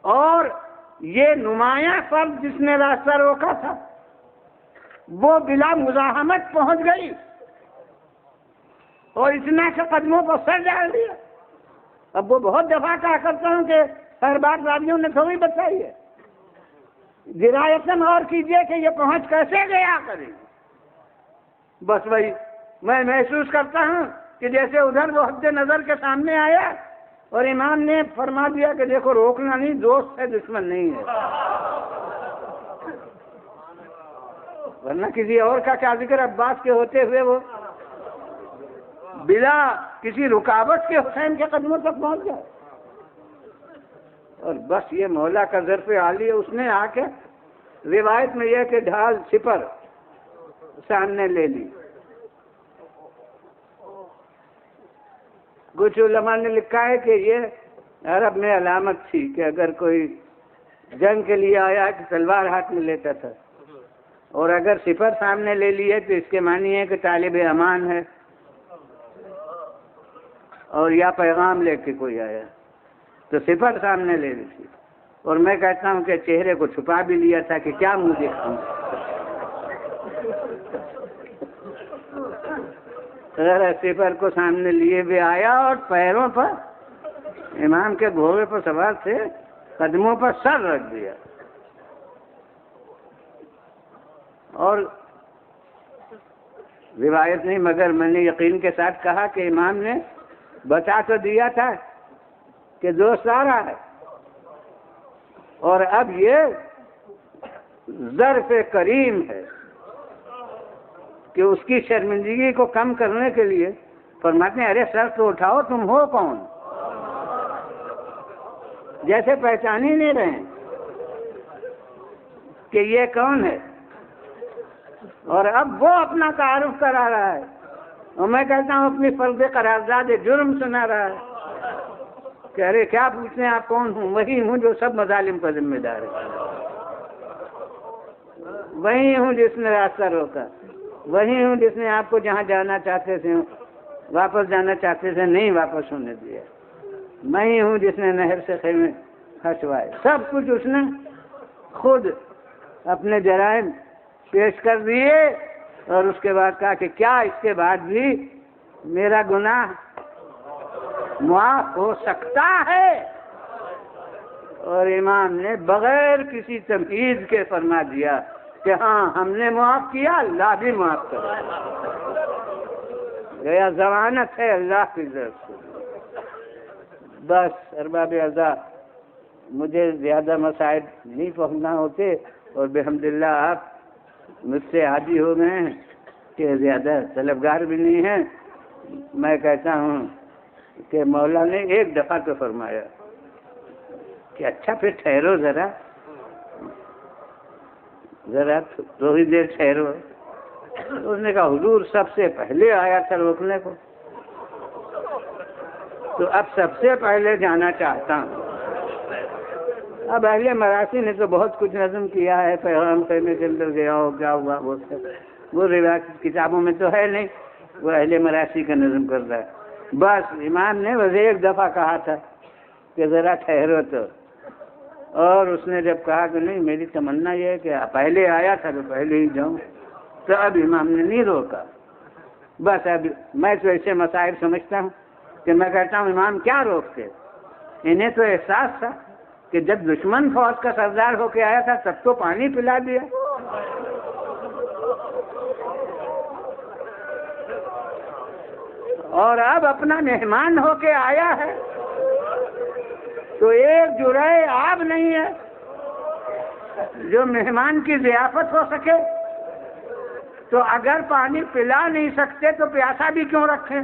Speaker 1: اور یہ نمایاں فرد جس نے راستہ روکا تھا وہ بلا مزاحمت پہنچ گئی اور اتنا کہ قدموں پر سر ڈال دیا۔ اب وہ بہت دفعہ کہا کرتا ہوں کہ ہر بات راویوں نے تھوڑی بتائی ہے، درایتاً غور کیجئے کہ یہ پہنچ کیسے گیا کریں۔ بس وہی میں محسوس کرتا ہوں کہ جیسے ادھر وہ حد نظر کے سامنے آیا اور امام نے فرما دیا کہ دیکھو روکنا نہیں، دوست ہے دشمن نہیں ہے، ورنہ کسی اور کا کیا ذکر، عباس کے ہوتے ہوئے وہ بلا کسی رکاوٹ کے حسین کے قدموں تک پہنچ گیا۔ اور بس یہ مولا کا ظرف عالی ہے، اس نے آ کے روایت میں یہ کہ ڈھال سپر سامنے لے لی۔ کچھ علماء نے لکھا ہے کہ یہ عرب میں علامت تھی کہ اگر کوئی جنگ کے لیے آیا کہ تلوار ہاتھ میں لیتا تھا، اور اگر سپر سامنے لے لی ہے تو اس کے معنی ہے کہ طالب امان ہے اور یا پیغام لے کے کوئی آیا، تو سپر سامنے لے لی تھی۔ اور میں کہتا ہوں کہ چہرے کو چھپا بھی لیا تھا کہ کیا منہ دکھاؤں۔ سپر کو سامنے لیے بھی آیا اور پیروں پر امام کے گھوڑے پر سوار تھے، قدموں پر سر رکھ دیا۔ اور روایت نہیں مگر میں نے یقین کے ساتھ کہا کہ امام نے بتا تو دیا تھا کہ دوست آ رہا ہے، اور اب یہ ظرف کریم ہے کہ اس کی شرمندگی کو کم کرنے کے لیے فرماتے ہیں ارے سر تو اٹھاؤ، تم ہو کون؟ جیسے پہچان ہی نہیں رہے کہ یہ کون ہے، اور اب وہ اپنا تعارف کرا رہا ہے، اور میں کہتا ہوں اپنی فرض قرارداد جرم سنا رہا ہے کہ ارے کیا پوچھتے ہیں آپ کون ہوں؟ وہی ہوں جو سب مظالم کا ذمہ دار ہے، وہی ہوں جس نے راستہ روکا، وہی ہوں جس نے آپ کو جہاں جانا چاہتے تھے واپس جانا چاہتے تھے نہیں واپس ہونے دیا، میں ہی ہوں جس نے نہر سے خیمے کھنچوائے۔ سب کچھ اس نے خود اپنے جرائم پیش کر دیے، اور اس کے بعد کہا کہ کیا اس کے بعد بھی میرا گناہ معاف ہو سکتا ہے؟ اور امام نے بغیر کسی تمہید کے فرما دیا کہ ہاں ہم نے معاف کیا، اللہ بھی معاف کرے گیا، ضمانت ہے اللہ کی طرف سے۔ بس ارباب اعضاء، مجھے زیادہ مسائل نہیں پہنچنا ہوتے، اور بحمدللہ آپ مجھ سے عادی ہو گئے ہیں کہ زیادہ طلبگار بھی نہیں ہیں۔ میں کہتا ہوں کہ مولا نے ایک دفعہ تو فرمایا کہ اچھا پھر ٹھہرو ذرا تھوڑی دیر ٹھہرو۔ اس نے کہا حضور سب سے پہلے آیا تھا روکنے کو، تو اب سب سے پہلے جانا چاہتا ہوں۔ اب اہل مراسی نے تو بہت کچھ نظم کیا ہے، پیغام خیمے کے اندر گیا ہو کیا ہوا وہ سب، وہ روایت کتابوں میں تو ہے نہیں، وہ اہل مراسی کا نظم کر رہا ہے۔ بس امام نے بس ایک دفعہ کہا تھا کہ ذرا ٹھہرو تو، اور اس نے جب کہا کہ نہیں میری تمنا یہ ہے کہ پہلے آیا تھا تو پہلے ہی جاؤں، تو اب امام نے نہیں روکا. بس اب میں تو ایسے مسائل سمجھتا ہوں کہ میں کہتا ہوں امام کیا روکتے. انہیں تو احساس تھا کہ جب دشمن فوج کا سردار ہو کے آیا تھا تب تو پانی پلا دیا، اور اب اپنا مہمان ہو کے آیا ہے تو ایک جرعہ آب نہیں ہے جو مہمان کی ضیافت ہو سکے. تو اگر پانی پلا نہیں سکتے تو پیاسا بھی کیوں رکھیں.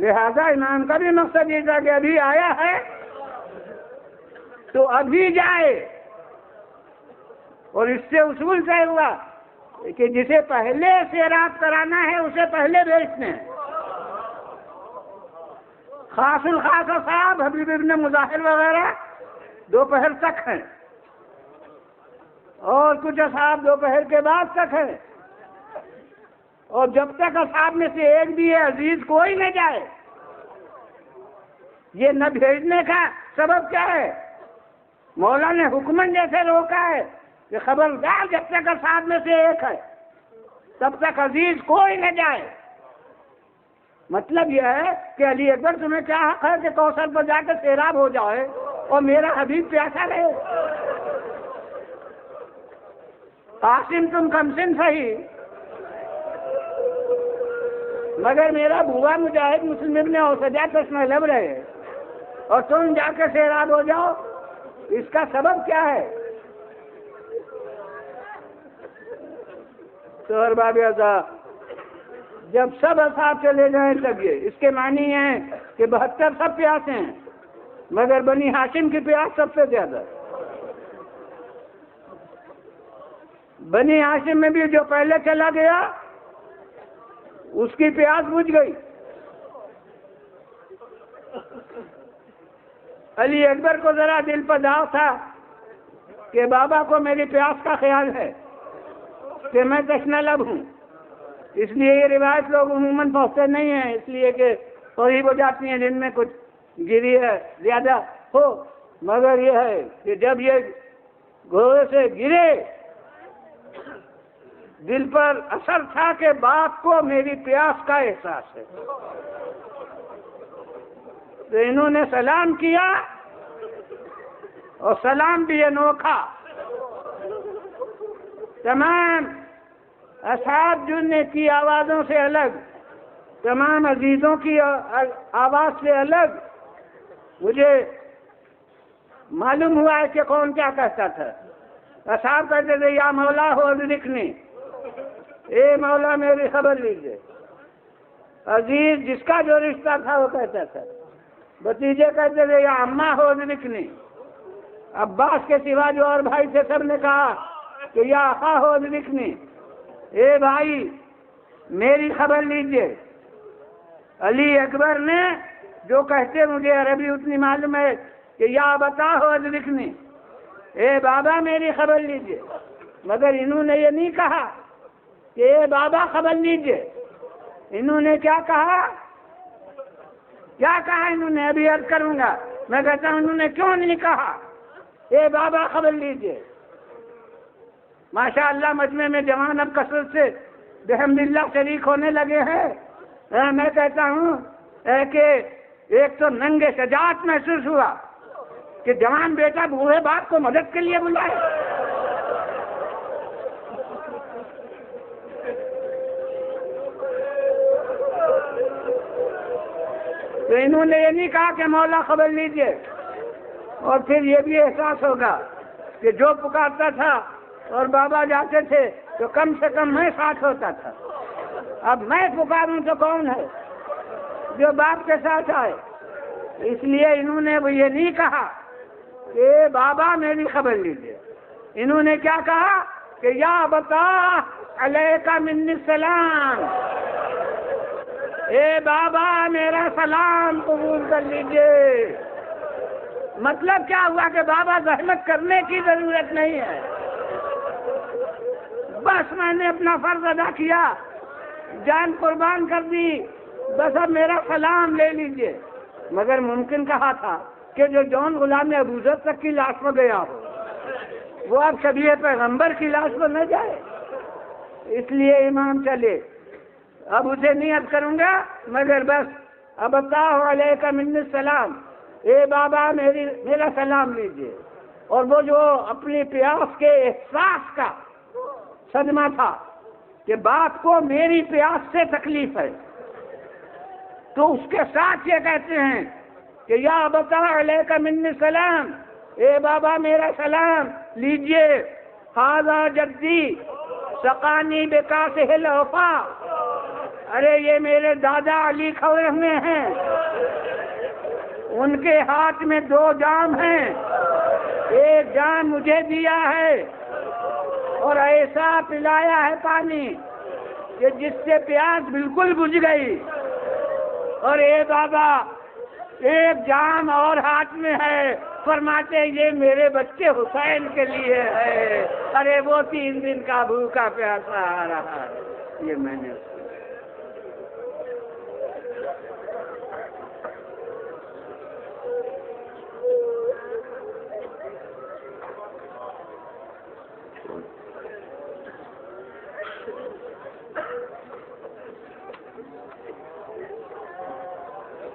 Speaker 1: لہذا امام کا بھی مقصد یہ تھا کہ ابھی آیا ہے تو ابھی جائے. اور اس سے اصول طے ہوا کہ جسے پہلے سیراب کرانا ہے اسے پہلے بیچنے. خاص الخاص صاحب حبیب ابن مظاہر وغیرہ دوپہر تک ہیں، اور کچھ اصحاب دوپہر کے بعد تک ہیں، اور جب تک اصحاب میں سے ایک بھی ہے عزیز کوئی نہ جائے. یہ نہ بھیجنے کا سبب کیا ہے؟ مولا نے حکمن جیسے روکا ہے کہ خبردار جب تک اصحاب میں سے ایک ہے تب تک عزیز کوئی نہ جائے. مطلب یہ ہے کہ علی اکبر تمہیں کیا حق ہے کہ کوثر پر جا کے سیراب ہو جائے اور میرا حبیب پیاسا رہے؟ قاسم تم کمسن صحیح، مگر میرا بھوا مجاہد مسلم ابن اوسجا تشنہ لب رہے اور تم جا کے سیراب ہو جاؤ. اس کا سبب کیا ہے؟ تو ارباب اعضاء جب سب اصحاب چلے جائیں تب یہ، اس کے معنی یہ ہے کہ 72 سب پیاسے ہیں مگر بنی ہاشم کی پیاس سب سے زیادہ. بنی ہاشم میں بھی جو پہلے چلا گیا اس کی پیاس بجھ گئی. علی اکبر کو ذرا دل پر داغ تھا کہ بابا کو میری پیاس کا خیال ہے کہ میں تشنہ لب ہوں. اس لیے یہ روایت لوگ عموماً پہنچتے نہیں ہیں، اس لیے کہ قریب ہو جاتی ہیں جن میں کچھ گری ہے زیادہ ہو. مگر یہ ہے کہ جب یہ گھوڑے سے گرے دل پر اثر تھا کہ باپ کو میری پیاس کا احساس ہے. تو انہوں نے سلام کیا اور سلام بھی انوکھا. تمام اصحاب جننے کی آوازوں سے الگ، تمام عزیزوں کی آواز سے الگ مجھے معلوم ہوا ہے کہ کون کیا کہتا تھا. اصحاب کہتے تھے یا مولا ہو ادرکنی، اے مولا میری خبر لیجیے. عزیز جس کا جو رشتہ تھا وہ کہتا تھا. بھتیجے کہتے تھے یا اماں ہو ادرکنی. عباس کے سوا جو اور بھائی تھے سب نے کہا کہ یا آقا ہو ادرکنی، اے بھائی میری خبر لیجیے. علی اکبر نے جو کہتے مجھے عربی اتنی معلوم ہے کہ یا بتا ہو ادرکنی، اے بابا میری خبر لیجیے. مگر انہوں نے یہ نہیں کہا کہ اے بابا خبر لیجیے. انہوں نے کیا کہا انہوں نے ابھی عرض کروں گا. میں کہتا ہوں انہوں نے کیوں نہیں کہا اے بابا خبر لیجیے. ماشاء اللہ مجمع میں جوان اب کثرت سے بحمد اللہ شریک ہونے لگے ہیں. میں کہتا ہوں کہ ایک تو ننگ شجاعت محسوس ہوا کہ جوان بیٹا بوڑھے باپ کو مدد کے لیے بلائے. تو انہوں نے یہ نہیں کہا کہ مولا خبر لیجیے. اور پھر یہ بھی احساس ہوگا کہ جو پکارتا تھا اور بابا جاتے تھے تو کم سے کم میں ساتھ ہوتا تھا. اب میں پکاروں تو کون ہے جو باپ کے ساتھ آئے. اس لیے انہوں نے وہ یہ نہیں کہا کہ بابا میری خبر لیجیے. انہوں نے کیا کہا کہ یا بتا علیکہ منی السلام، اے بابا میرا سلام قبول کر لیجیے. مطلب کیا ہوا کہ بابا زحمت کرنے کی ضرورت نہیں ہے، بس میں نے اپنا فرض ادا کیا، جان قربان کر دی، بس اب میرا سلام لے لیجیے.
Speaker 2: مگر ممکن کہا تھا کہ جو جون غلام ابوذر تک کی لاش میں گیا ہو وہ اب شبیہ پیغمبر کی لاش میں نہ جائے، اس لیے امام چلے۔ اب اسے نہیں اب کروں گا مگر بس اب اللہ علیہ من السلام، اے بابا میرا سلام لیجیے۔ اور وہ جو اپنی پیاس کے احساس کا صدمہ تھا کہ باپ کو میری پیاس سے تکلیف ہے، تو اس کے ساتھ یہ کہتے ہیں کہ یا ابتا علیہ من السلام، اے بابا میرا سلام لیجیے۔ ھذا جدی سقانی بکاسہ الوفا، ارے یہ میرے دادا علی کھوے ہوئے ہیں، ان کے ہاتھ میں 2 جام ہیں، ایک جام مجھے دیا ہے اور ایسا پلایا ہے پانی کہ جس سے پیاس بالکل بجھ گئی، اور اے بابا ایک جام اور ہاتھ میں ہے، فرماتے یہ میرے بچے حسین کے لیے ہے، ارے وہ 3 دن کا بھوکا پیاسا آ رہا ہے۔ یہ میں نے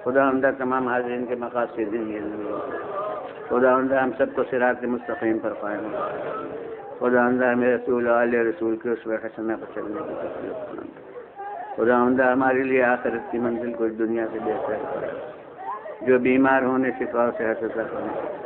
Speaker 1: خدا عمدہ تمام حاضرین کے مقاصد ہیں، خدا عمدہ ہم سب کو صراط مستقیم پر قائم رکھے، خدا عمدہ ہمیں رسول و آل رسول کے اسوہ حسنہ پر چلنے کی توفیق فرمائے، خدا عمدہ ہمارے لیے آخرت کی منزل کو اس دنیا سے بہتر کرے، جو بیمار ہونے شفا و صحت عطا فرمائے۔